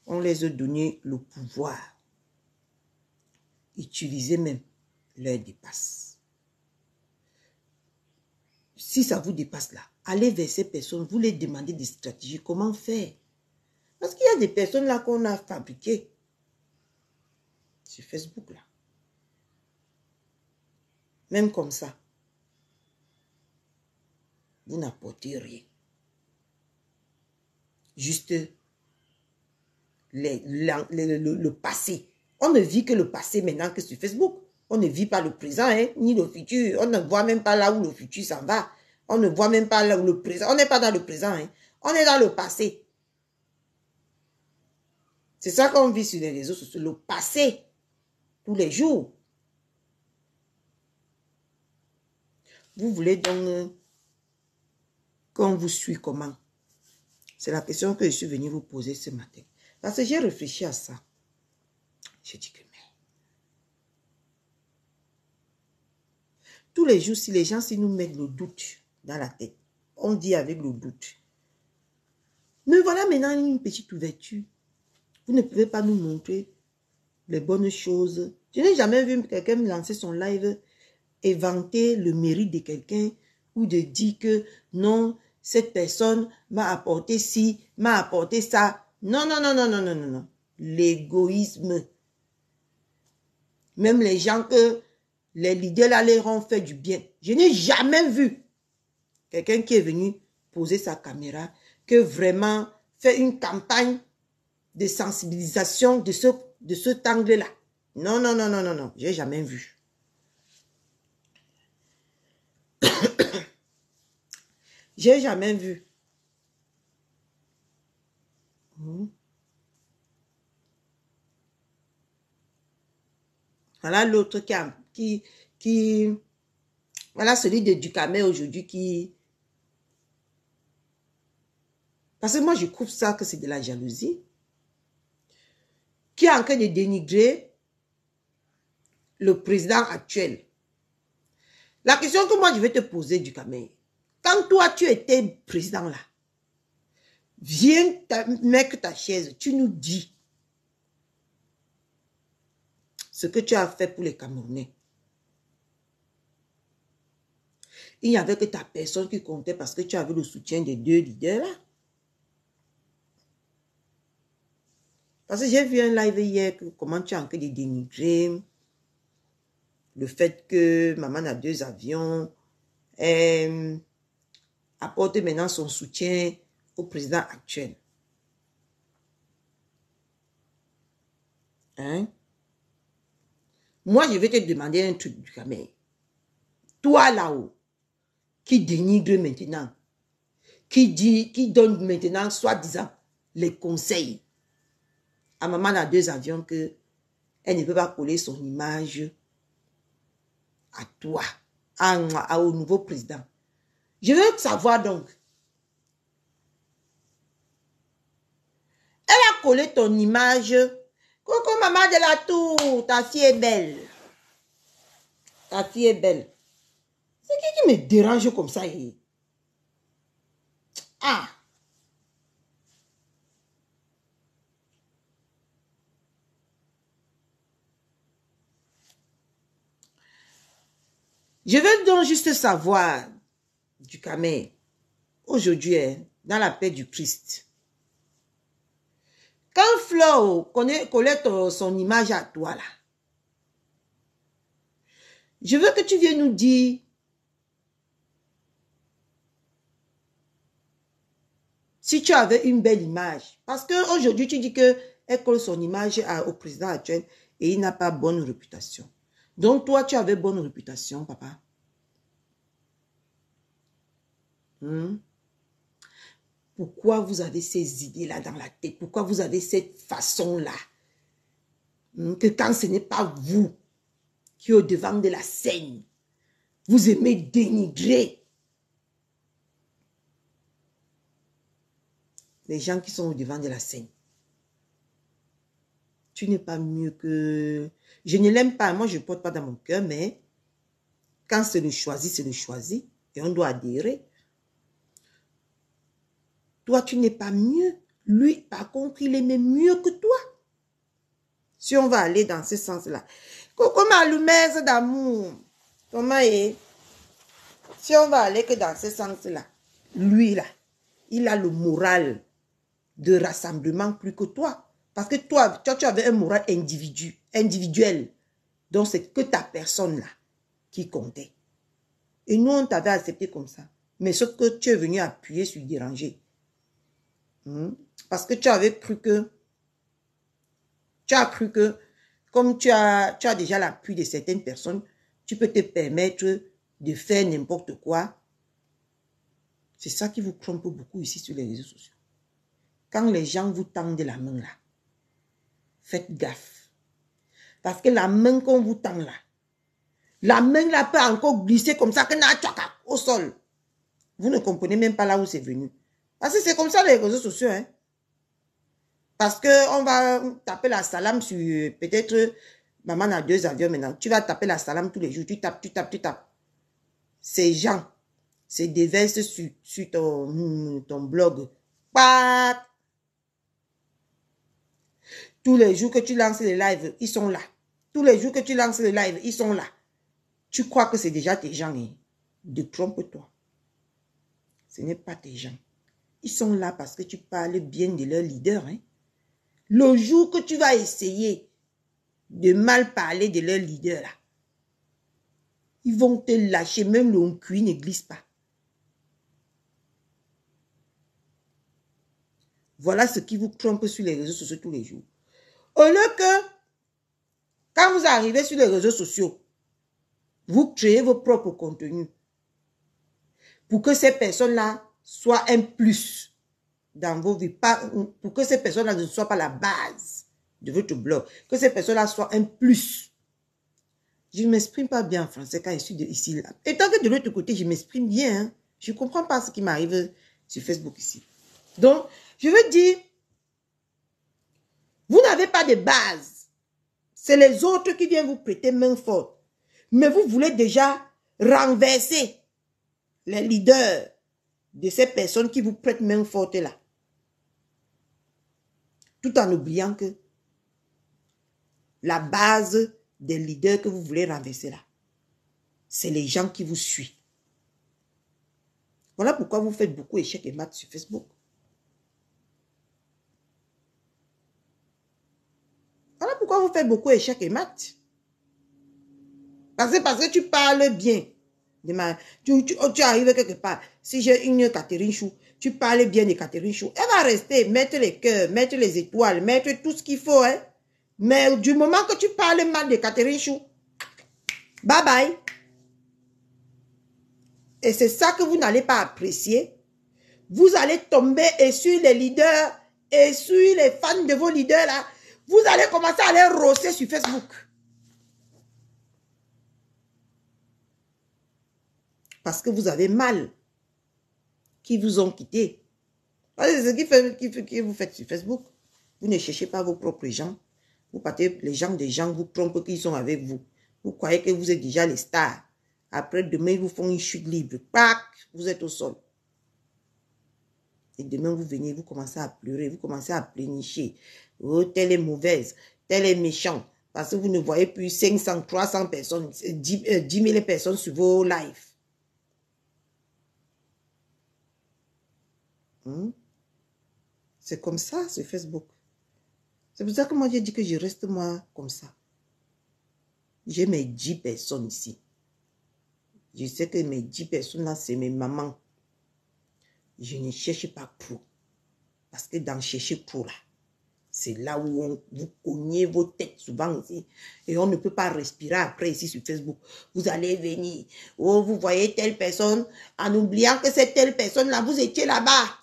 on les a donné le pouvoir. Utilisez même leur dépasse. Si ça vous dépasse là, allez vers ces personnes, vous les demandez des stratégies, comment faire? Parce qu'il y a des personnes là qu'on a fabriquées sur Facebook là. Même comme ça, vous n'apportez rien. Juste le passé. On ne vit que le passé maintenant que sur Facebook. On ne vit pas le présent, hein, ni le futur. On ne voit même pas là où le futur s'en va. On ne voit même pas là où le présent. On n'est pas dans le présent. Hein. On est dans le passé. C'est ça qu'on vit sur les réseaux sociaux. Le passé. Tous les jours. Vous voulez donc qu'on vous suit comment? C'est la question que je suis venue vous poser ce matin. Parce que j'ai réfléchi à ça. Je dis que tous les jours, si les gens nous mettent le doute dans la tête, on dit avec le doute. Mais voilà maintenant une petite ouverture. Vous ne pouvez pas nous montrer les bonnes choses. Je n'ai jamais vu quelqu'un lancer son live et vanter le mérite de quelqu'un ou de dire que non, cette personne m'a apporté ci, m'a apporté ça. Non, non, non, non, non, non, non, non. L'égoïsme. Même les gens que les leaders là leur ont fait du bien. Je n'ai jamais vu quelqu'un qui est venu poser sa caméra, que vraiment fait une campagne de sensibilisation de cet angle-là. Non, non, non, non, non, non. J'ai jamais vu. J'ai jamais vu. Voilà l'autre qui voilà celui de Ducamé aujourd'hui qui... Parce que moi, je trouve ça que c'est de la jalousie. Qui est en train de dénigrer le président actuel. La question que moi, je vais te poser, Ducamé, quand toi, tu étais président là, viens mettre ta chaise, tu nous dis ce que tu as fait pour les Camerounais. Il n'y avait que ta personne qui comptait parce que tu avais le soutien des deux leaders là. Parce que j'ai vu un live hier, comment tu as en train de dénigrer le fait que maman a 2 avions, apporte maintenant son soutien au président actuel. Hein? Moi, je vais te demander un truc du Cameroun. Toi là-haut, qui dénigre maintenant, qui donne maintenant, soi-disant, les conseils à maman a 2 avions que elle ne peut pas coller son image à toi, au nouveau président. Je veux savoir donc, elle a collé ton image. Coucou maman de la tour, ta fille est belle. Ta fille est belle. C'est qui me dérange comme ça? Ah! Je veux donc juste savoir, du Cameroun, aujourd'hui, dans la paix du Christ, quand Flo collait son image à toi, là, je veux que tu viennes nous dire si tu avais une belle image. Parce qu'aujourd'hui, tu dis qu'elle colle son image au président actuel et il n'a pas bonne réputation. Donc, toi, tu avais bonne réputation, papa. Pourquoi vous avez ces idées-là dans la tête? Pourquoi vous avez cette façon-là? Que quand ce n'est pas vous qui êtes au devant de la scène, vous aimez dénigrer les gens qui sont au devant de la scène. Tu n'es pas mieux que... Je ne l'aime pas, moi je ne porte pas dans mon cœur, mais quand c'est le choisi, c'est le choisi. Et on doit adhérer. Toi, tu n'es pas mieux. Lui, par contre, il est même mieux que toi. Si on va aller dans ce sens-là. Coucou ma lumière d'amour. Comment est? Si on va aller que dans ce sens-là, lui, là, il a le moral de rassemblement plus que toi. Parce que toi, tu avais un moral individuel. Donc, c'est que ta personne-là qui comptait. Et nous, on t'avait accepté comme ça. Mais sauf que tu es venu appuyer sur déranger. Parce que tu avais cru que... Tu as cru que, comme tu as déjà l'appui de certaines personnes, tu peux te permettre de faire n'importe quoi. C'est ça qui vous trompe beaucoup ici sur les réseaux sociaux. Quand les gens vous tendent la main là, faites gaffe. Parce que la main qu'on vous tend là, la main là peut encore glisser comme ça, au sol. Vous ne comprenez même pas là où c'est venu. Parce que c'est comme ça les réseaux sociaux. Hein? Parce qu'on va taper la salame sur peut-être, maman a 2 avions maintenant. Tu vas taper la salame tous les jours. Tu tapes. ces gens se déversent sur ton blog. Pas. Tous les jours que tu lances les lives, ils sont là. Tous les jours que tu lances les lives, ils sont là. Tu crois que c'est déjà tes gens. Hein? Détrompe-toi. Ce n'est pas tes gens. Ils sont là parce que tu parles bien de leur leader. Hein? Le jour que tu vas essayer de mal parler de leur leader, là, ils vont te lâcher. Même le cuit ne glisse pas. Voilà ce qui vous trompe sur les réseaux sociaux tous les jours. Au lieu que, quand vous arrivez sur les réseaux sociaux, vous créez vos propres contenus pour que ces personnes-là soient un plus dans vos vies, pour que ces personnes-là ne soient pas la base de votre blog, que ces personnes-là soient un plus. Je ne m'exprime pas bien en français quand je suis ici. Là. Et tant que de l'autre côté, je m'exprime bien. Hein. Je ne comprends pas ce qui m'arrive sur Facebook ici. Donc, je veux dire, vous n'avez pas de base. C'est les autres qui viennent vous prêter main forte. Mais vous voulez déjà renverser les leaders de ces personnes qui vous prêtent main forte là. Tout en oubliant que la base des leaders que vous voulez renverser là, c'est les gens qui vous suivent. Voilà pourquoi vous faites beaucoup échecs et maths sur Facebook. Voilà pourquoi vous faites beaucoup échecs et maths. Parce que tu parles bien. Tu arrives quelque part. Si j'ai une Catherine Chou, tu parles bien de Catherine Chou. Elle va rester, mettre les cœurs, mettre les étoiles, mettre tout ce qu'il faut. Hein. Mais du moment que tu parles mal de Catherine Chou, bye bye. Et c'est ça que vous n'allez pas apprécier. Vous allez tomber et sur les leaders et sur les fans de vos leaders là. Vous allez commencer à les rosser sur Facebook. Parce que vous avez mal. Qui vous ont quitté. C'est ce qui vous faites sur Facebook. Vous ne cherchez pas vos propres gens. Vous partez les gens des gens vous trompent qu'ils sont avec vous. Vous croyez que vous êtes déjà les stars. Après, demain, ils vous font une chute libre. Pac, vous êtes au sol. Et demain, vous venez, vous commencez à pleurer, vous commencez à plénicher. Oh, telle est mauvaise, telle est méchante. Parce que vous ne voyez plus 500, 300 personnes, 10 000 personnes sur vos lives. C'est comme ça sur Facebook. C'est pour ça que moi j'ai dit que je reste moi comme ça. J'ai mes 10 personnes ici. Je sais que mes 10 personnes là, c'est mes mamans. Je ne cherche pas pro. Parce que dans chercher pro là, c'est là où vous cognez vos têtes souvent ici. Et on ne peut pas respirer après ici sur Facebook. Vous allez venir. Oh, vous voyez telle personne en oubliant que c'est telle personne là, vous étiez là-bas.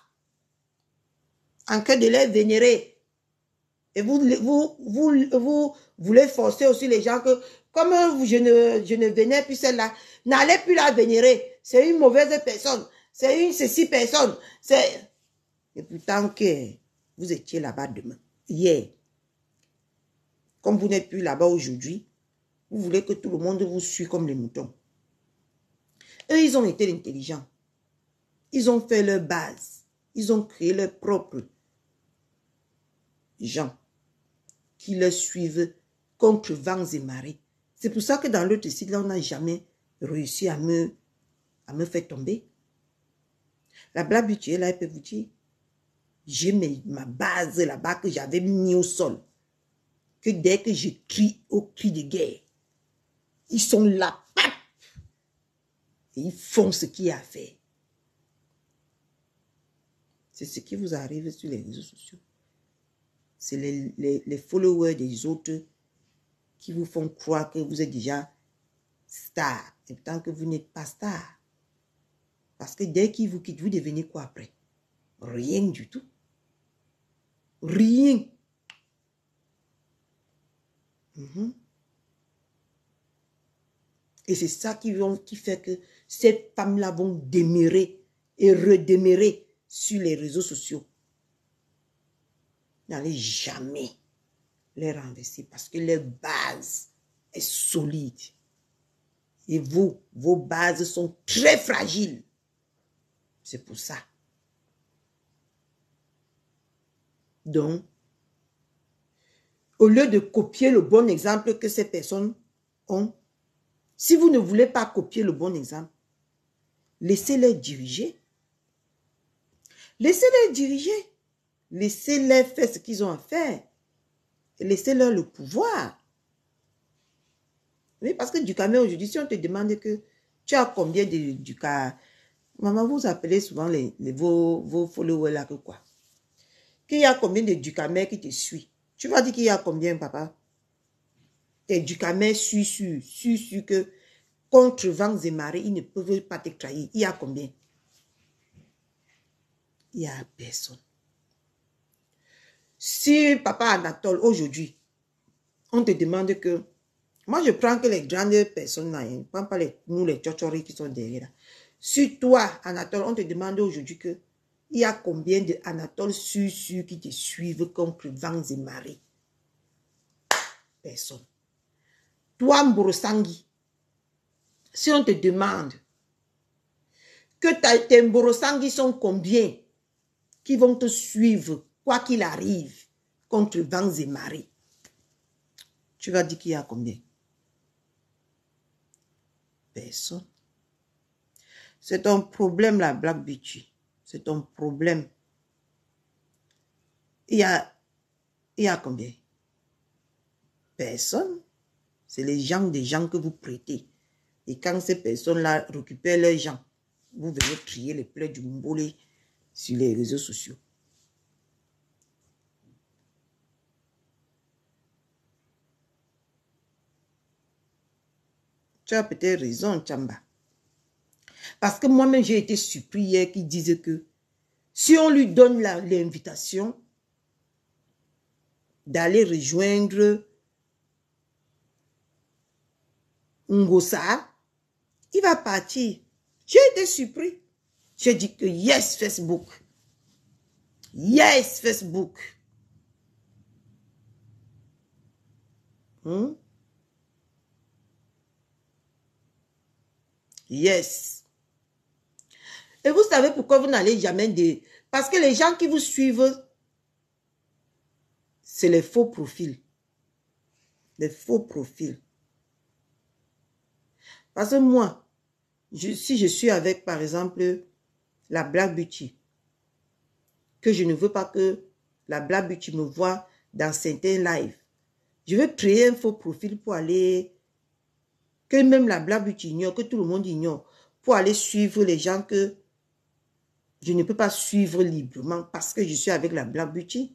En train de les vénérer. Et vous voulez forcer aussi les gens que, comme je ne vénère plus celle-là, n'allez plus la vénérer. C'est une mauvaise personne. C'est une ceci personne. Et pourtant que vous étiez là-bas demain, hier. Comme vous n'êtes plus là-bas aujourd'hui, vous voulez que tout le monde vous suive comme les moutons. Eux, ils ont été intelligents. Ils ont fait leur base. Ils ont créé leurs propres gens qui les suivent contre vents et marées. C'est pour ça que dans l'autre site, là, on n'a jamais réussi à me faire tomber. La blague habituelle, là, elle peut vous dire, j'ai ma base là-bas que j'avais mis au sol. Que dès que je crie au cri de guerre, ils sont là, pap, et ils font ce qu'il y a à faire. C'est ce qui vous arrive sur les réseaux sociaux. C'est les followers des autres qui vous font croire que vous êtes déjà star. Et tant que vous n'êtes pas star. Parce que dès qu'ils vous quittent, vous devenez quoi après? Rien du tout. Rien. Et c'est ça qui fait que ces femmes-là vont démérer et redémérer sur les réseaux sociaux. N'allez jamais les renverser parce que leur base est solide. Et vos bases sont très fragiles. C'est pour ça. Donc, au lieu de copier le bon exemple que ces personnes ont, si vous ne voulez pas copier le bon exemple, laissez-les diriger. Laissez-les diriger. Laissez-les faire ce qu'ils ont à faire. Laissez-leur le pouvoir. Oui, parce que Ducamé aujourd'hui, si on te demande que tu as combien de Ducamé, maman, vous appelez souvent vos followers là que quoi? Qu'il y a combien de Ducamé qui te suit? Tu vas dire qu'il y a combien, papa? Tes Ducamé sûr que contre vents et marées, ils ne peuvent pas te trahir. Il y a combien? Il n'y a personne. Si papa Anatole, aujourd'hui, on te demande que, moi je prends que les grandes personnes là, je ne prends pas nous les tchochoris qui sont derrière là. Si toi, Anatole, on te demande aujourd'hui que, il y a combien de Anatole sûr qui te suivent contre vents et marées? Personne. Toi, Mborosangi, si on te demande que tes Mborosangi sont combien qui vont te suivre, quoi qu'il arrive, contre vents et marées, tu vas dire qu'il y a combien? Personne. C'est un problème, la Black Beauty. C'est un problème. Il y a combien? Personne. C'est des gens que vous prêtez. Et quand ces personnes-là récupèrent leurs gens, vous venez crier les plaies du Mbolé sur les réseaux sociaux. Tu as peut-être raison, Chamba. Parce que moi-même, j'ai été surpris hier qu'ils disaient que si on lui donne l'invitation d'aller rejoindre Ngosa, il va partir. J'ai été surpris. J'ai dit que yes, Facebook. Yes, Facebook. Yes. Et vous savez pourquoi vous n'allez jamais Parce que les gens qui vous suivent, c'est les faux profils. Les faux profils. Parce que moi, si je suis avec, par exemple, la Black Beauty, que je ne veux pas que la Black Beauty me voie dans certains lives, je vais créer un faux profil pour aller, que même la Black Beauty ignore, que tout le monde ignore, pour aller suivre les gens que je ne peux pas suivre librement parce que je suis avec la Black Beauty.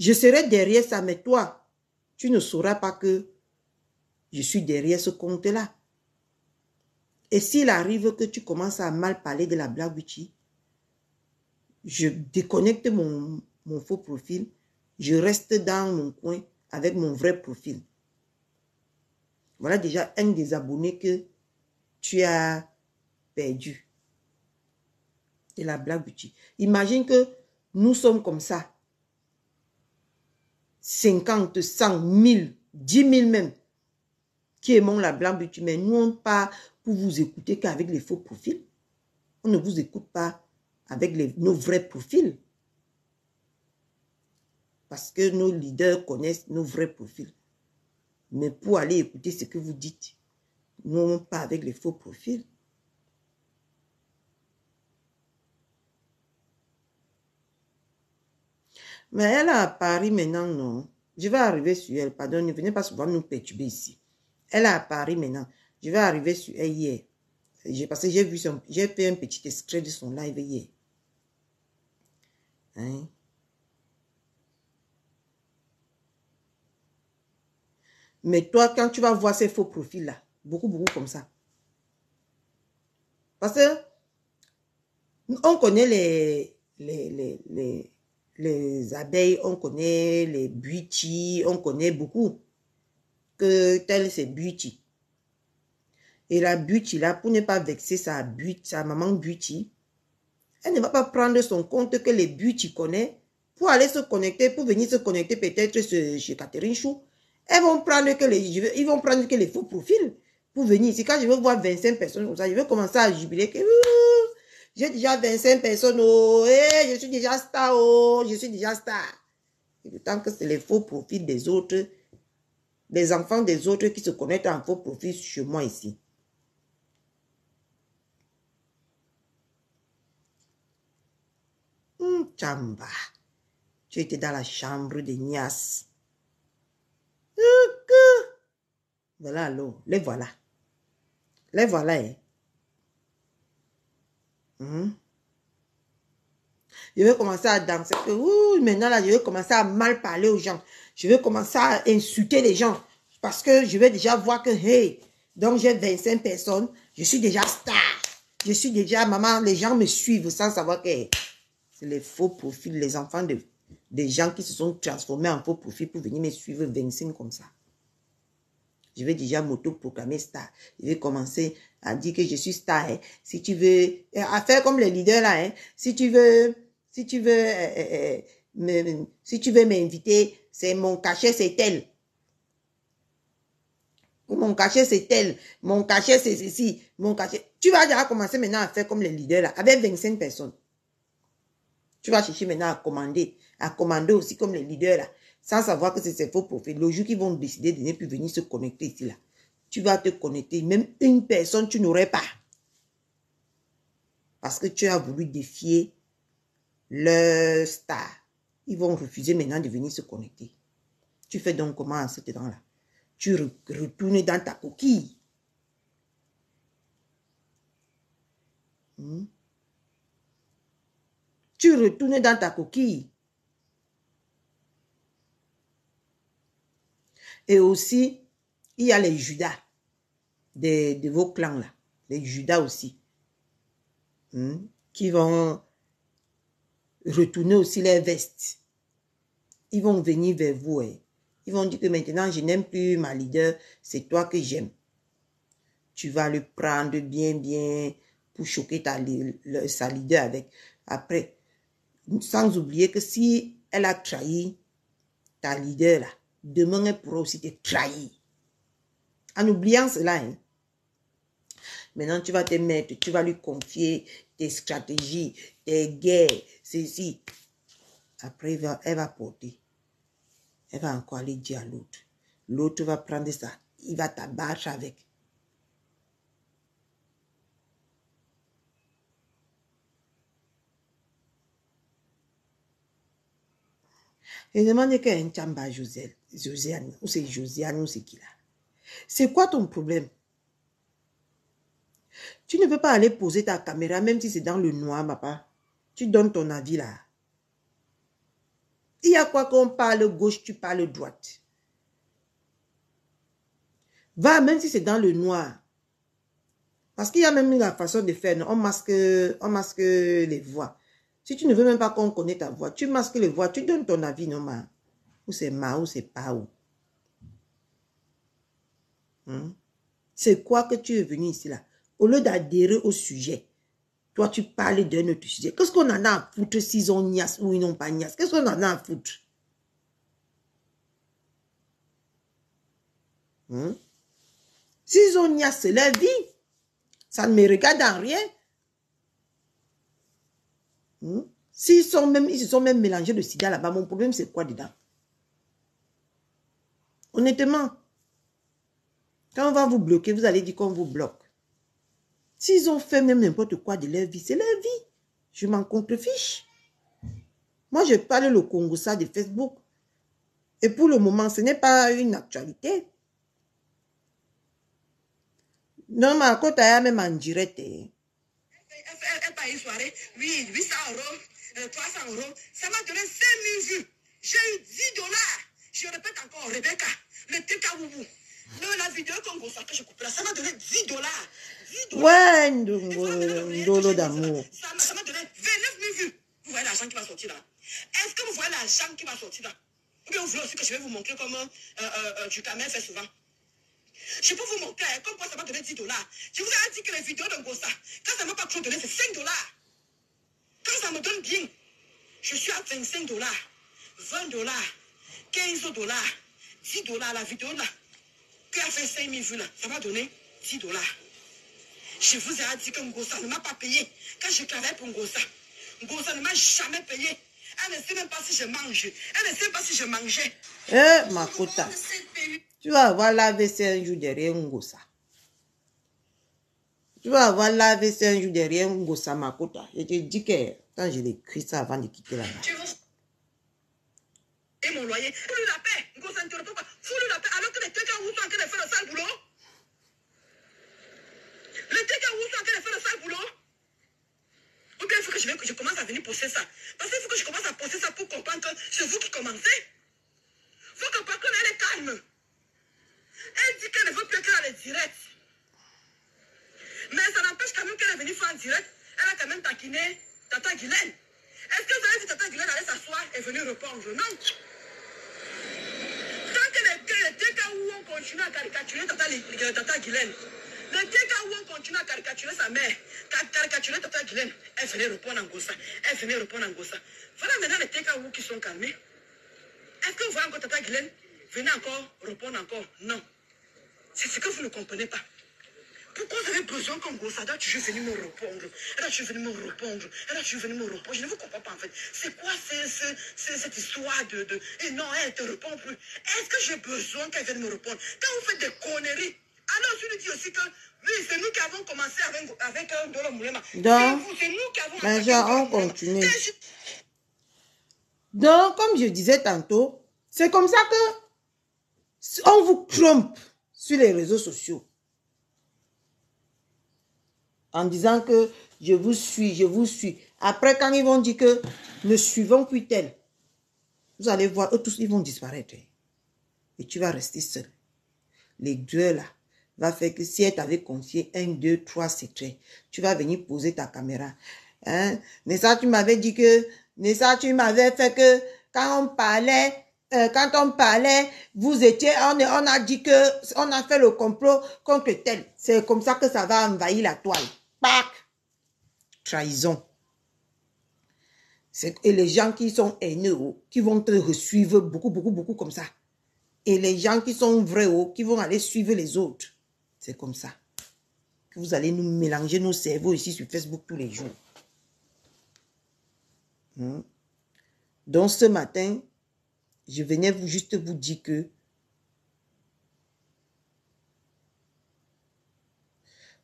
Je serai derrière ça, mais toi, tu ne sauras pas que je suis derrière ce compte-là. Et s'il arrive que tu commences à mal parler de la Black Beauty, je déconnecte mon faux profil, je reste dans mon coin avec mon vrai profil. Voilà déjà un des abonnés que tu as perdu de la Black Beauty. Imagine que nous sommes comme ça. 50, 100, 1000, 10 000 même, qui aimons la Black Beauty, mais nous on pas pour vous écouter qu'avec les faux profils. On ne vous écoute pas avec nos vrais profils. Parce que nos leaders connaissent nos vrais profils. Mais pour aller écouter ce que vous dites, non pas avec les faux profils. Mais elle est à Paris maintenant, non. Je vais arriver sur elle. Pardon, ne venez pas souvent nous perturber ici. Elle est à Paris maintenant. Je vais arriver sur elle hier. Parce que j'ai fait un petit extrait de son live hier. Hein? Mais toi, quand tu vas voir ces faux profils-là, beaucoup comme ça. Parce que on connaît les abeilles, on connaît les beauty, on connaît beaucoup. Que tel c'est beauty. Et la beauty là, pour ne pas vexer sa maman beauty, elle ne va pas prendre son compte que les beauty connaissent pour aller se connecter, pour venir se connecter peut-être chez Catherine Chou. Ils vont prendre que les faux profils pour venir ici. Quand je veux voir 25 personnes comme ça, je vais commencer à jubiler que j'ai déjà 25 personnes. Oh, je suis déjà star. Oh, je suis déjà star. Et tant que c'est les faux profils des autres, les enfants des autres qui se connectent en faux profil chez moi ici. Chamba. Tu étais dans la chambre de Nias. Voilà alors, les voilà. Les voilà. Je vais commencer à danser. Maintenant, là, je vais commencer à mal parler aux gens. Je vais commencer à insulter les gens. Parce que je vais déjà voir que, hey, donc j'ai 25 personnes. Je suis déjà star. Je suis déjà maman. Les gens me suivent sans savoir que c'est les faux profils, les enfants des gens qui se sont transformés en faux profils pour venir me suivre 25 comme ça. Je vais déjà m'auto-proclamer star. Je vais commencer à dire que je suis star. Hein. Si tu veux, à faire comme les leaders là. Hein. Si tu veux m'inviter, c'est mon cachet, c'est tel. Mon cachet, c'est tel. Mon cachet, c'est ceci. Mon cachet. Tu vas déjà commencer maintenant à faire comme les leaders là, avec 25 personnes. Tu vas chercher maintenant à commander aussi comme les leaders là, sans savoir que c'est ces faux profils. Le jour qu'ils vont décider de ne plus venir se connecter ici là, tu vas te connecter. Même une personne, tu n'aurais pas. Parce que tu as voulu défier le star. Ils vont refuser maintenant de venir se connecter. Tu fais donc comment à ce temps-là? Tu retournes dans ta coquille. Tu retournes dans ta coquille. Et aussi, il y a les Judas de vos clans là. Les Judas aussi. Qui vont retourner aussi les vestes. Ils vont venir vers vous. Hein. Ils vont dire que maintenant, je n'aime plus ma leader. C'est toi que j'aime. Tu vas le prendre bien pour choquer sa leader avec. Après, sans oublier que si elle a trahi ta leader là, demain elle pourra aussi te trahir. En oubliant cela, hein. Maintenant tu vas te mettre, tu vas lui confier tes stratégies, tes guerres, ceci. Après elle va porter. Elle va encore aller dire à l'autre. L'autre va prendre ça, il va t'abattre avec. Et demande qu'il y a un chamba Josiane, ou c'est Josiane, ou c'est qui là. C'est quoi ton problème? Tu ne peux pas aller poser ta caméra, même si c'est dans le noir, papa. Tu donnes ton avis là. Il y a quoi qu'on parle gauche, tu parles droite. Va, même si c'est dans le noir. Parce qu'il y a même la façon de faire. Non? On masque les voix. Si tu ne veux même pas qu'on connaisse ta voix, tu masques les voix, tu donnes ton avis, non, ma. Ou c'est ma, ou c'est pas où. C'est quoi que tu es venu ici là? Au lieu d'adhérer au sujet, toi tu parles d'un autre sujet. Qu'est-ce qu'on en a à foutre s'ils ont niasse ou ils n'ont pas niasse? Qu'est-ce qu'on en a à foutre? S'ils ont niasse, c'est leur vie. Ça ne me regarde en rien. Ils se sont même mélangés de sida là-bas, mon problème c'est quoi dedans? Honnêtement, quand on va vous bloquer, vous allez dire qu'on vous bloque. S'ils ont fait même n'importe quoi de leur vie, c'est leur vie. Je m'en contrefiche. Moi, je parle le Congo ça de Facebook. Et pour le moment, ce n'est pas une actualité. Non, mais à côté, il y a même en direct. Elle paye une soirée, oui, 800 €, 300 €. Ça m'a donné 5000 vues. J'ai eu 10 $. Je répète encore, Rebecca, le TKWU. La vidéo qu'on vous que je coupe là, ça m'a donné 10 $. 10 $. Ouais, Ndolo d'amour. Ça m'a donné 29 000 vues. Vous voyez l'argent qui va sortir là? Est-ce que vous voyez l'argent qui va sortir là? Ou bien vous voulez aussi que je vais vous montrer comment du Camel fait souvent? Je peux vous montrer comme quoi ça m'a donné 10 $. Je vous ai dit que les vidéos de Gossa, quand ça ne m'a pas trop donné, c'est 5 $. Quand ça me donne bien, je suis à 25 $, 20 $, 15 $, $10, la vidéo là, qui a fait 5000 vues là, ça va donner $10. Je vous ai dit que Ngosa ne m'a pas payé. Quand je travaille pour Ngosa, Ngosa ne m'a jamais payé. Elle ne sait même pas si je mange. Elle ne sait pas si je mangeais. Makota. Tu vas avoir la vaisselle un jour derrière Ngosa. Tu vas avoir la vaisselle un jour derrière Ngosa, Makota. Je te dis que quand je l'écris ça avant de quitter là-bas. Et mon loyer, fous-lui la paix. Ngosa ne te répond pas. Fous-lui la paix alors que les TK sont en train de faire le sale boulot. Les TK sont en train de faire le sale boulot. Ou bien il faut que je commence à venir poster ça. Parce qu'il faut que je commence à poster ça pour comprendre que c'est vous qui commencez. Il faut comprendre qu'elle est calme. Elle dit qu'elle ne veut plus qu'elle ait les directs. Mais ça n'empêche quand même qu'elle est venue faire un direct. Elle a quand même taquiné Tata Guylaine. Est-ce que vous avez vu Tata Guylaine aller s'asseoir et venir répondre? Non. Tant que les TKO ont continué à caricaturer Tata Guylaine, les TKO ont continué à caricaturer sa mère, caricaturer Tata Guylaine, elle venait répondre en Gossa. Elle venait répondre en Gossa. Voilà maintenant les TKO qui sont calmés. Est-ce que vous voyez encore Tata Guylaine venez encore répondre encore? Non. C'est ce que vous ne comprenez pas. Pourquoi vous avez besoin comme Gossa? Elle a toujours venu me répondre. Elle a toujours venu me répondre. Elle a toujours venu me répondre. Je ne vous comprends pas en fait. C'est quoi cette histoire de... Et non, elle ne te répond plus. Est-ce que j'ai besoin qu'elle vienne me répondre? Quand vous faites des conneries, alors je lui dis aussi que oui, c'est nous qui avons commencé avec Dolo Moulema. Donc, C'est nous qui avons... on continue. Donc, comme je disais tantôt, c'est comme ça que on vous trompe sur les réseaux sociaux. En disant que je vous suis. Après, quand ils vont dire que ne suivons plus tel, vous allez voir, eux tous, ils vont disparaître. Et tu vas rester seul. Les deux là, va faire que si elle t'avait confié 1, 2, 3 secrets, tu vas venir poser ta caméra. Hein? Nessa, tu m'avais dit que, Nessa, tu m'avais fait que, quand on parlait, vous étiez, on a dit que, on a fait le complot contre tel. C'est comme ça que ça va envahir la toile. Pac! Trahison. Et les gens qui sont haineux, qui vont te suivre beaucoup comme ça. Et les gens qui sont vrais, qui vont aller suivre les autres. C'est comme ça que vous allez nous mélanger nos cerveaux ici sur Facebook tous les jours. Donc ce matin, je venais juste vous dire que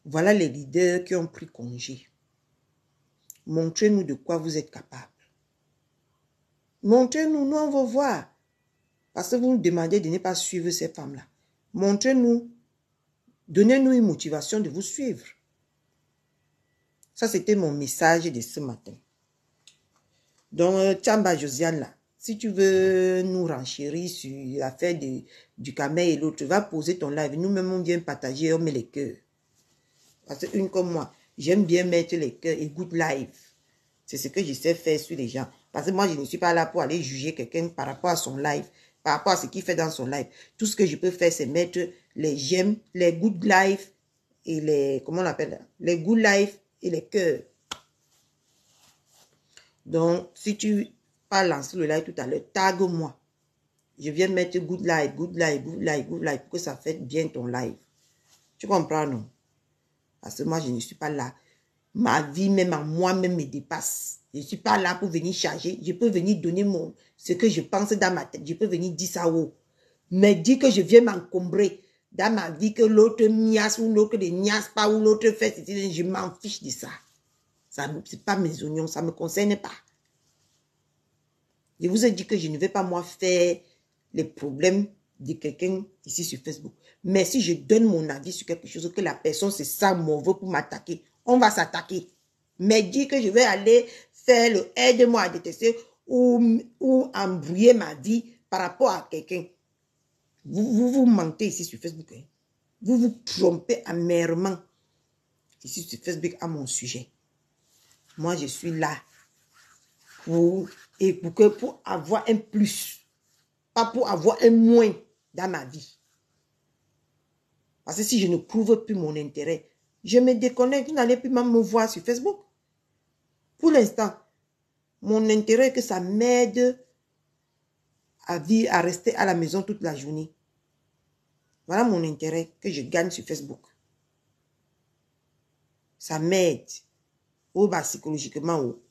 voilà les leaders qui ont pris congé. Montrez-nous de quoi vous êtes capables. Montrez-nous, nous on va voir. Parce que vous nous demandez de ne pas suivre ces femmes-là. Montrez-nous, donnez-nous une motivation de vous suivre. Ça, c'était mon message de ce matin. Donc, Tchamba Josiane, là, si tu veux nous renchérir sur l'affaire du camel et l'autre, va poser ton live. Nous-mêmes, on vient partager, on met les cœurs. Parce qu'une comme moi, j'aime bien mettre les cœurs et good live. C'est ce que je sais faire sur les gens. Parce que moi, je ne suis pas là pour aller juger quelqu'un par rapport à son live, par rapport à ce qu'il fait dans son live. Tout ce que je peux faire, c'est mettre les j'aime, les good live et les, comment on appelle, les good live et les cœurs. Donc, si tu pas lancé le live tout à l'heure, tag-moi. Je viens mettre good live, good live, good live, good live pour que ça fasse bien ton live. Tu comprends, non? Parce que moi, je ne suis pas là. Ma vie, même à moi-même, me dépasse. Je ne suis pas là pour venir charger. Je peux venir donner ce que je pense dans ma tête. Je peux venir dire ça haut. Mais dire que je viens m'encombrer dans ma vie, que l'autre niasse ou l'autre ne niasse pas ou l'autre fait, je m'en fiche de ça. Ce n'est pas mes oignons, ça ne me concerne pas. Je vous ai dit que je ne vais pas moi faire les problèmes de quelqu'un ici sur Facebook. Mais si je donne mon avis sur quelque chose, que la personne se sent mauvais pour m'attaquer, on va s'attaquer. Mais dire que je vais aller faire le aide-moi à détester ou embrouiller ma vie par rapport à quelqu'un. Vous mentez ici sur Facebook. Hein? Vous vous trompez amèrement ici sur Facebook à mon sujet. Moi, je suis là pour avoir un plus, pas pour avoir un moins dans ma vie. Parce que si je ne prouve plus mon intérêt, je me déconnecte, vous n'allez plus même me voir sur Facebook. Pour l'instant, mon intérêt est que ça m'aide à rester à la maison toute la journée. Voilà mon intérêt que je gagne sur Facebook. Ça m'aide. Oh, bah, psychologiquement. Oh.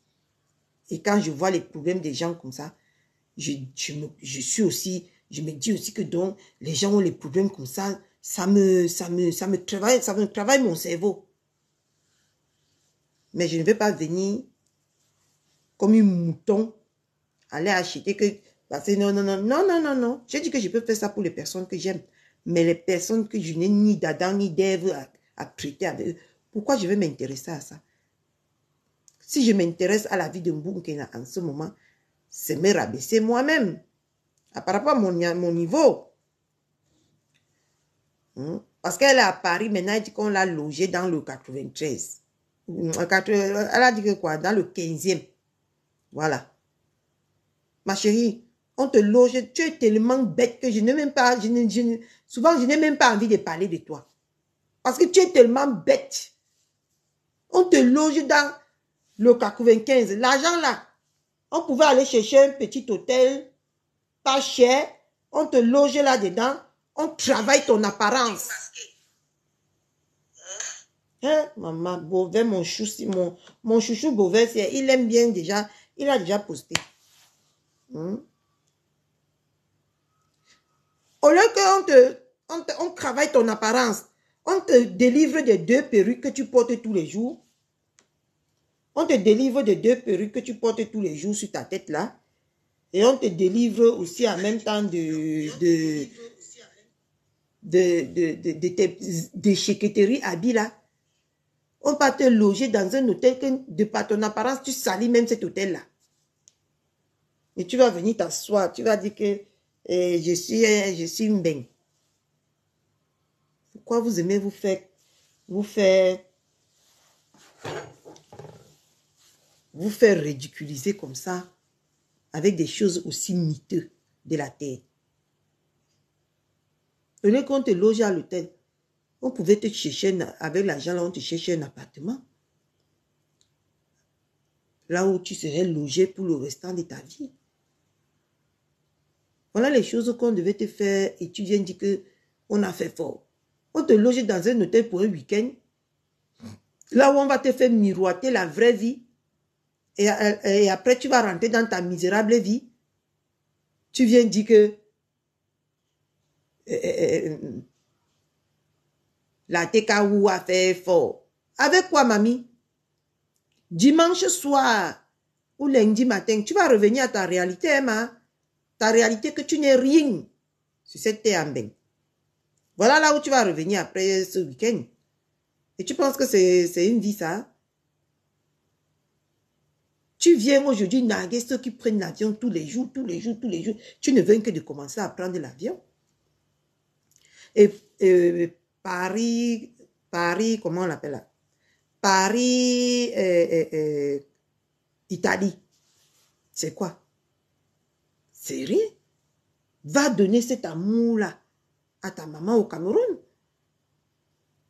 Et quand je vois les problèmes des gens comme ça, je suis aussi, je me dis aussi que donc, les gens ont les problèmes comme ça, ça me travaille mon cerveau. Mais je ne vais pas venir comme un mouton, aller acheter que, parce que non. J'ai dit que je peux faire ça pour les personnes que j'aime. Mais les personnes que je n'ai ni d'Adam ni d'Ève à traiter avec eux, pourquoi je vais m'intéresser à ça? Si je m'intéresse à la vie de Mbunkena en ce moment, c'est me rabaisser moi-même. Par rapport à mon niveau. Parce qu'elle est à Paris, maintenant, elle dit qu'on l'a logée dans le 93. Elle a dit que quoi? Dans le 15e. Voilà. Ma chérie, on te loge, tu es tellement bête que je n'ai même pas, souvent je n'ai même pas envie de parler de toi. Parce que tu es tellement bête. On te loge dans le 95. L'argent là, on pouvait aller chercher un petit hôtel, pas cher. On te loge là-dedans. On travaille ton apparence. Hein, maman, Beauvais, mon chouchou Beauvais, il aime bien déjà. Il a déjà posté. Au lieu qu'on travaille ton apparence, on te délivre des 2 perruques que tu portes tous les jours. On te délivre des 2 perruques que tu portes tous les jours sur ta tête là. Et on te délivre aussi en même temps de tes déchiqueteries habits là. On va te loger dans un hôtel que de par ton apparence, tu salis même cet hôtel là. Et tu vas venir t'asseoir, tu vas dire que je suis une baigne. Pourquoi vous aimez vous faire ridiculiser comme ça avec des choses aussi miteuses de la terre? Au lieu qu'on te loge à l'hôtel, on pouvait te chercher, avec l'argent là, on te cherchait un appartement. Là où tu serais logé pour le restant de ta vie. Voilà les choses qu'on devait te faire et tu viens dire qu'on a fait fort. On te loge dans un hôtel pour un week-end. Là où on va te faire miroiter la vraie vie. Et après, tu vas rentrer dans ta misérable vie. Tu viens dire que la TKU a fait fort. Avec quoi, mamie? Dimanche soir ou lundi matin, tu vas revenir à ta réalité, hein, ta réalité que tu n'es rien sur cette terre en bain. Voilà là où tu vas revenir après ce week-end. Et tu penses que c'est une vie, ça? Tu viens aujourd'hui narguer ceux qui prennent l'avion tous les jours. Tu ne veux que de commencer à prendre l'avion. Et Paris, comment on l'appelle là? Paris, Italie. C'est quoi? C'est rien. Va donner cet amour-là à ta maman au Cameroun.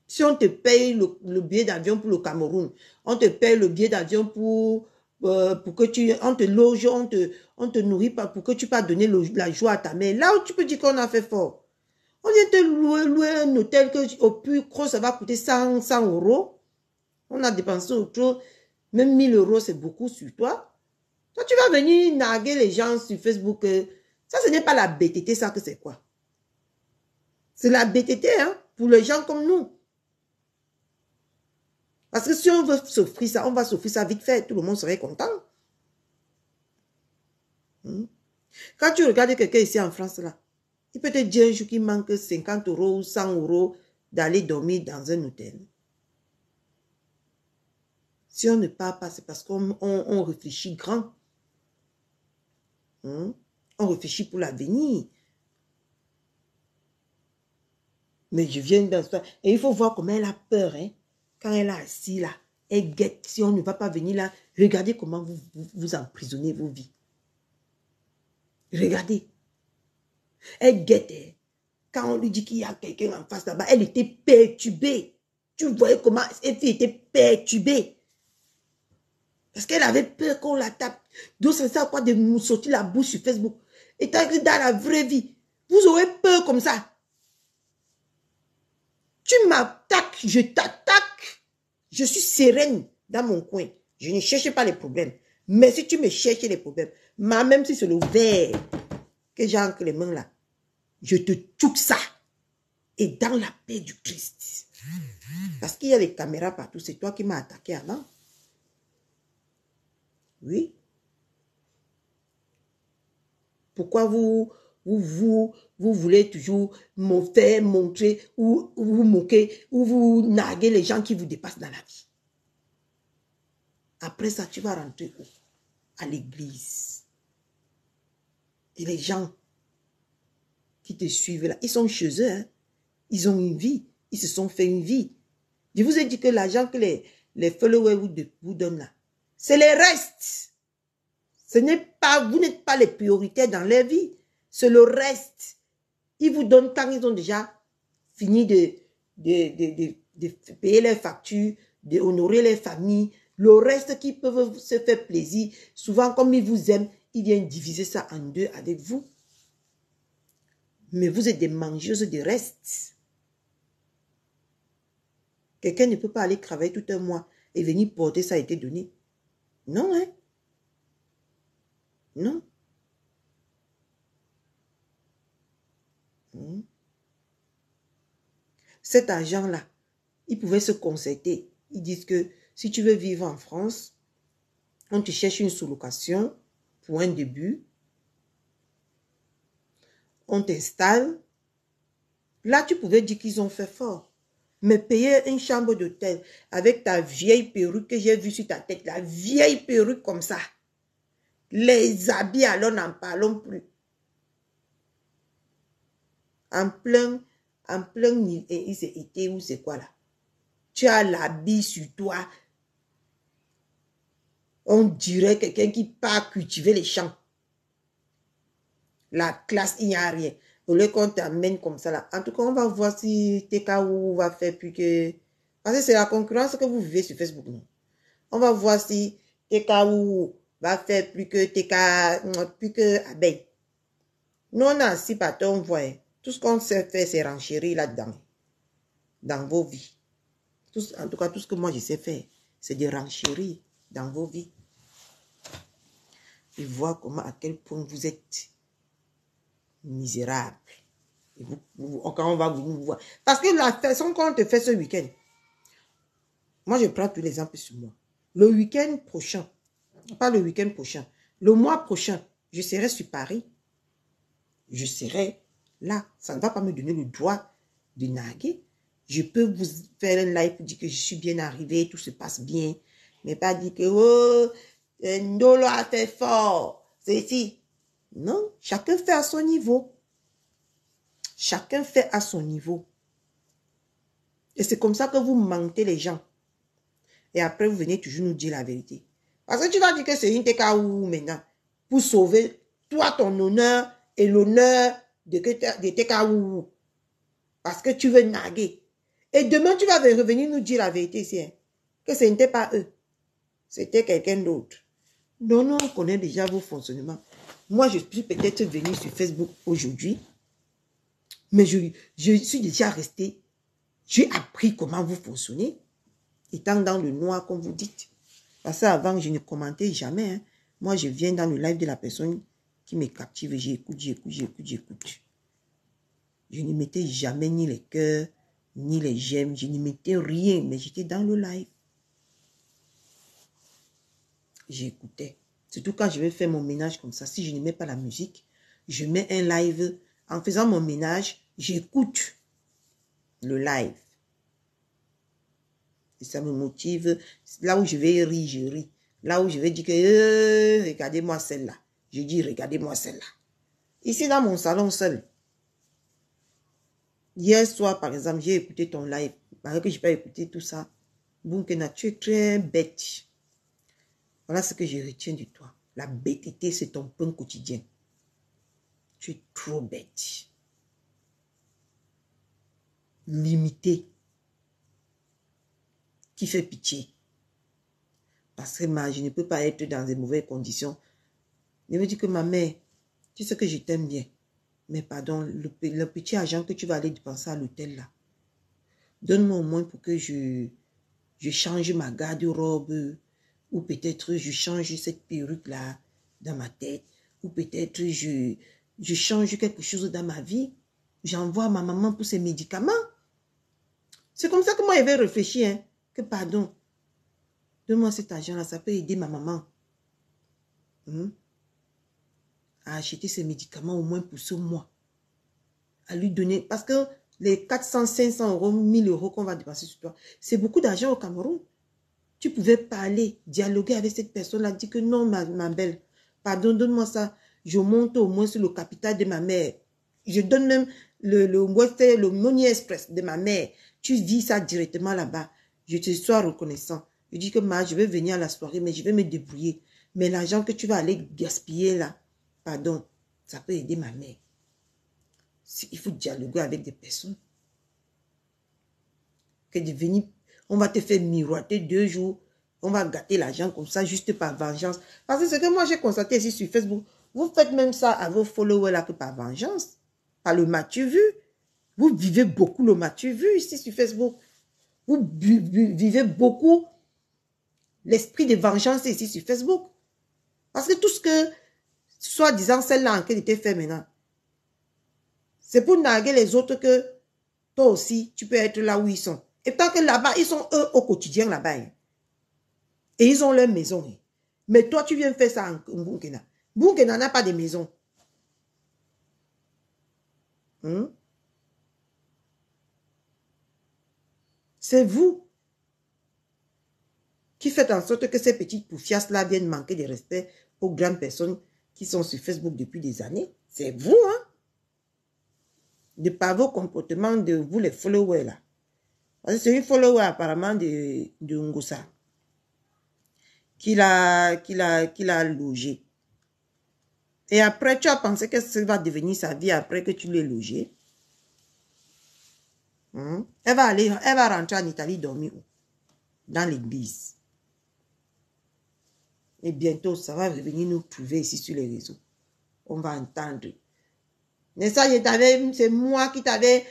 Si on te paye le billet d'avion pour le Cameroun, on te paye le billet d'avion pour que on te loge, on te nourrit pas pour que tu puisses donner la joie à ta mère. Là où tu peux dire qu'on a fait fort. On vient te louer un hôtel que au plus gros, ça va coûter 100 €. On a dépensé autour, même 1000 € c'est beaucoup sur toi. Toi, tu vas venir narguer les gens sur Facebook. Ça, ce n'est pas la BTT, ça que c'est quoi? C'est la BTT, hein, pour les gens comme nous. Parce que si on veut s'offrir ça, on va s'offrir ça vite fait. Tout le monde serait content. Quand tu regardes quelqu'un ici en France, là, il peut te dire un jour qu'il manque 50 € ou 100 € d'aller dormir dans un hôtel. Si on ne part pas, c'est parce qu'on réfléchit grand. On réfléchit pour l'avenir. Mais je viens dans ça. Et il faut voir comment elle a peur, hein. Quand elle est assise là, elle guette. Si on ne va pas venir là, regardez comment vous emprisonnez vos vies. Regardez. Elle guette. Hein. Quand on lui dit qu'il y a quelqu'un en face là-bas, elle était perturbée. Tu voyais comment elle était perturbée. Parce qu'elle avait peur qu'on la tape. Donc c'est ça quoi de nous sortir la bouche sur Facebook. Et dans la vraie vie, vous aurez peur comme ça. Tu m'attaques, je t'attaque. Je suis sereine dans mon coin. Je ne cherche pas les problèmes. Mais si tu me cherches les problèmes, même si c'est le verre que j'ai entre les mains là, je te touche ça. Et dans la paix du Christ. Parce qu'il y a les caméras partout. C'est toi qui m'as attaqué avant. Oui. Pourquoi vous voulez toujours me faire montrer ou vous moquer ou vous narguer les gens qui vous dépassent dans la vie? Après ça, tu vas rentrer où? À l'église. Et les gens qui te suivent là, ils sont chez eux. Hein? Ils ont une vie. Ils se sont fait une vie. Je vous ai dit que l'argent que les followers vous donnent là, c'est les restes. Ce n'est pas, vous n'êtes pas les prioritaires dans leur vie. C'est le reste. Ils vous donnent quand ils ont déjà fini de payer leurs factures, d'honorer les familles. Le reste qui peuvent se faire plaisir, souvent comme ils vous aiment, ils viennent diviser ça en deux avec vous. Mais vous êtes des mangeuses de restes. Quelqu'un ne peut pas aller travailler tout un mois et venir porter ça a été donné. Non, hein? Non. Cet argent-là, ils pouvaient se concerter. Ils disent que si tu veux vivre en France, on te cherche une sous-location pour un début. On t'installe. Là, tu pouvais dire qu'ils ont fait fort. Mais payer une chambre d'hôtel avec ta vieille perruque que j'ai vue sur ta tête, la vieille perruque comme ça. Les habits, alors n'en parlons plus. En plein été ou c'est quoi là? Tu as l'habit sur toi. On dirait quelqu'un qui part cultiver les champs. La classe, il n'y a rien. Au lieu qu'on t'amène comme ça là. En tout cas, on va voir si TKO va faire plus que... Parce que c'est la concurrence que vous vivez sur Facebook. Non? On va voir si TKO va faire plus que plus que abeille. Nous, on a 6 patrons, on voit. Tout ce qu'on sait faire, c'est renchérir là-dedans. Dans vos vies. En tout cas, tout ce que moi, je sais faire, c'est de renchérir dans vos vies. Et voir comment, à quel point vous êtes misérable. Et quand on va vous voir. Parce que la façon qu'on te fait ce week-end, moi, je prends tous les exemples sur moi. Le week-end prochain, pas le week-end prochain, le mois prochain, je serai sur Paris. Je serai là. Ça ne va pas me donner le droit de narguer. Je peux vous faire un live pour dire que je suis bien arrivé, tout se passe bien. Mais pas dire que, oh, Ndolo a fait fort. C'est ici. Non, chacun fait à son niveau. Chacun fait à son niveau. Et c'est comme ça que vous mentez les gens. Et après, vous venez toujours nous dire la vérité. Parce que tu vas dire que c'est une TKO maintenant. Pour sauver toi, ton honneur et l'honneur de TKO. Parce que tu veux narguer. Et demain, tu vas revenir nous dire la vérité ici. Hein, que ce n'était pas eux. C'était quelqu'un d'autre. Non, non, on connaît déjà vos fonctionnements. Moi, je suis peut-être venu sur Facebook aujourd'hui. Mais je suis déjà resté. J'ai appris comment vous fonctionnez. Étant dans le noir, comme vous dites. Parce qu'avant, je ne commentais jamais. Hein. Moi, je viens dans le live de la personne qui me captive. J'écoute. Je ne mettais jamais ni les cœurs, ni les j'aime. Je ne mettais rien, mais j'étais dans le live. J'écoutais. Surtout quand je vais faire mon ménage comme ça. Si je ne mets pas la musique, je mets un live. En faisant mon ménage, j'écoute le live. Et ça me motive. Là où je vais rire, je ris. Là où je vais dire que regardez-moi celle-là. Je dis regardez-moi celle-là. Ici dans mon salon seul. Hier soir, par exemple, j'ai écouté ton live. Malgré que je n'ai pas écouté tout ça. Bunkena, tu es très bête. Voilà ce que je retiens de toi. La bêtité, c'est ton pain quotidien. Tu es trop bête. Limité. Qui fait pitié. Parce que je ne peux pas être dans de mauvaises conditions. Je me dis que ma mère, Tu sais que je t'aime bien. Mais pardon, le petit argent que tu vas aller dépenser à l'hôtel là, donne-moi au moins pour que je change ma garde-robe, ou peut-être je change cette perruque-là dans ma tête, ou peut-être je change quelque chose dans ma vie. J'envoie à ma maman pour ses médicaments. C'est comme ça que moi, je vais réfléchir, hein, que pardon, donne-moi cet argent-là, ça peut aider ma maman à acheter ses médicaments au moins pour ce mois. À lui donner, parce que les 400, 500 euros, 1000 euros qu'on va dépenser sur toi, c'est beaucoup d'argent au Cameroun. Tu pouvais parler, dialoguer avec cette personne-là, dire que non, ma belle, pardon, donne-moi ça. Je monte au moins sur le capital de ma mère. Je donne même le Money Express de ma mère. Tu vis ça directement là-bas. Je te sois reconnaissant. Je dis que je vais venir à la soirée, mais je vais me débrouiller. Mais l'argent que tu vas aller gaspiller là, pardon, ça peut aider ma mère. Il faut dialoguer avec des personnes. Que de venir, on va te faire miroiter 2 jours. On va gâter l'argent comme ça, juste par vengeance. Parce que ce que moi j'ai constaté ici sur Facebook, vous faites même ça à vos followers là que par vengeance. Par le m'as-tu vu. Vous vivez beaucoup le m'as-tu vu ici sur Facebook. Vous vivez beaucoup l'esprit de vengeance ici sur Facebook. Parce que tout ce que, soi-disant, celle-là en qu'elle était fait maintenant, c'est pour narguer les autres que toi aussi, tu peux être là où ils sont. Et tant que là-bas, ils sont eux au quotidien là-bas. Hein. Et ils ont leur maison. Hein. Mais toi, tu viens faire ça en Burkina. Burkina n'a pas de maison. C'est vous qui faites en sorte que ces petites poufiasses-là viennent manquer de respect aux grandes personnes qui sont sur Facebook depuis des années. C'est vous, hein? De par vos comportements de vous, les followers, là. Parce que c'est une follower, apparemment, de Ngussa qui l'a logé. Et après, tu as pensé que ça va devenir sa vie après que tu l'aies logé. Elle va rentrer en Italie dormir où? Dans l'église. Et bientôt, ça va revenir nous trouver ici sur les réseaux. On va entendre. Mais ça, c'est moi qui t'avais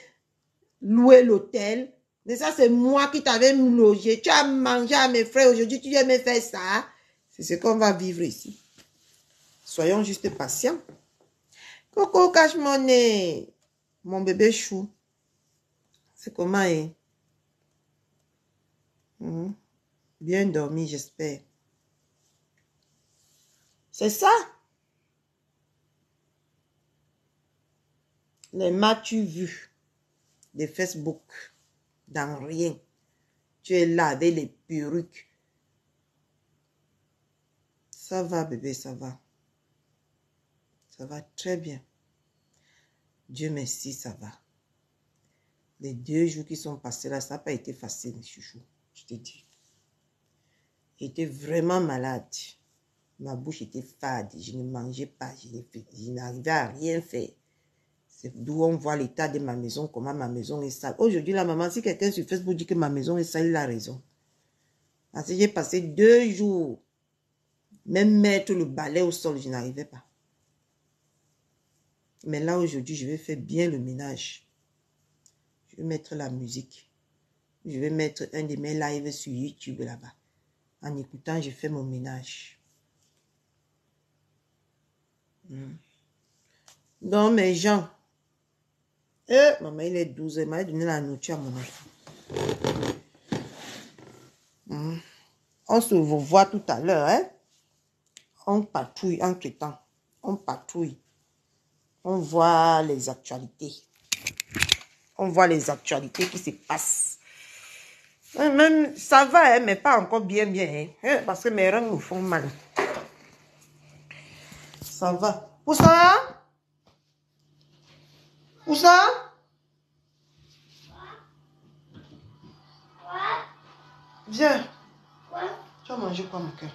loué l'hôtel. Mais ça, c'est moi qui t'avais logé. Tu as mangé à mes frères. Aujourd'hui, tu viens me faire ça. C'est ce qu'on va vivre ici. Soyons juste patients. Coco, cache mon nez. Mon bébé chou. C'est comment, hein? Bien dormi, j'espère. C'est ça. Les m'as-tu vu de Facebook dans rien. Tu es là avec les perruques. Ça va, bébé, ça va. Ça va très bien. Dieu merci, ça va. Les 2 jours qui sont passés là, ça n'a pas été facile, chouchou. Je te dis. J'étais vraiment malade. Ma bouche était fade. Je ne mangeais pas. Je n'arrivais à rien faire. C'est d'où on voit l'état de ma maison, comment ma maison est sale. Aujourd'hui, la maman, si quelqu'un sur Facebook dit que ma maison est sale, il a raison. Parce que j'ai passé 2 jours. Même mettre le balai au sol, je n'arrivais pas. Mais là, aujourd'hui, je vais faire bien le ménage. Je vais mettre la musique. Je vais mettre un de mes lives sur YouTube là-bas. En écoutant, je fais mon ménage. Donc, mes gens. Maman, il est 12 h. Elle m'a donné la nourriture à mon enfant. On se revoit tout à l'heure. Hein? On patrouille entre temps. On patrouille. On voit les actualités. On voit les actualités qui se passent. Même, ça va, hein, mais pas encore bien, hein, parce que mes reins me font mal. Ça va. Où ça? Où ça? Viens. Tu vas manger quoi, mon cœur?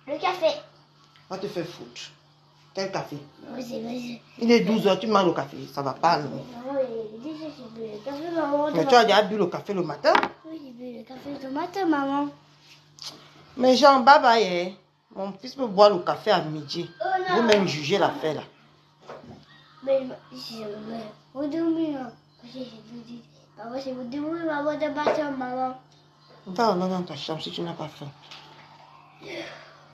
Le café. Va te faire foutre. Quel café? Vas-y. Il est 12 h, tu manges le café. Ça va pas, non? Maman, il dit que j'ai bu le café, maman. Mais tu as déjà bu le café le matin? Oui, j'ai bu le café le matin, maman. Mais Jean, bye bye. Eh. Mon fils me boit le café à midi. Oh non. Vous-même jugez l'affaire là. Mais je vais vous dormir. Maman, c'est vous dormir, maman, de partir, maman. Va, on est dans ta chambre si tu n'as pas faim.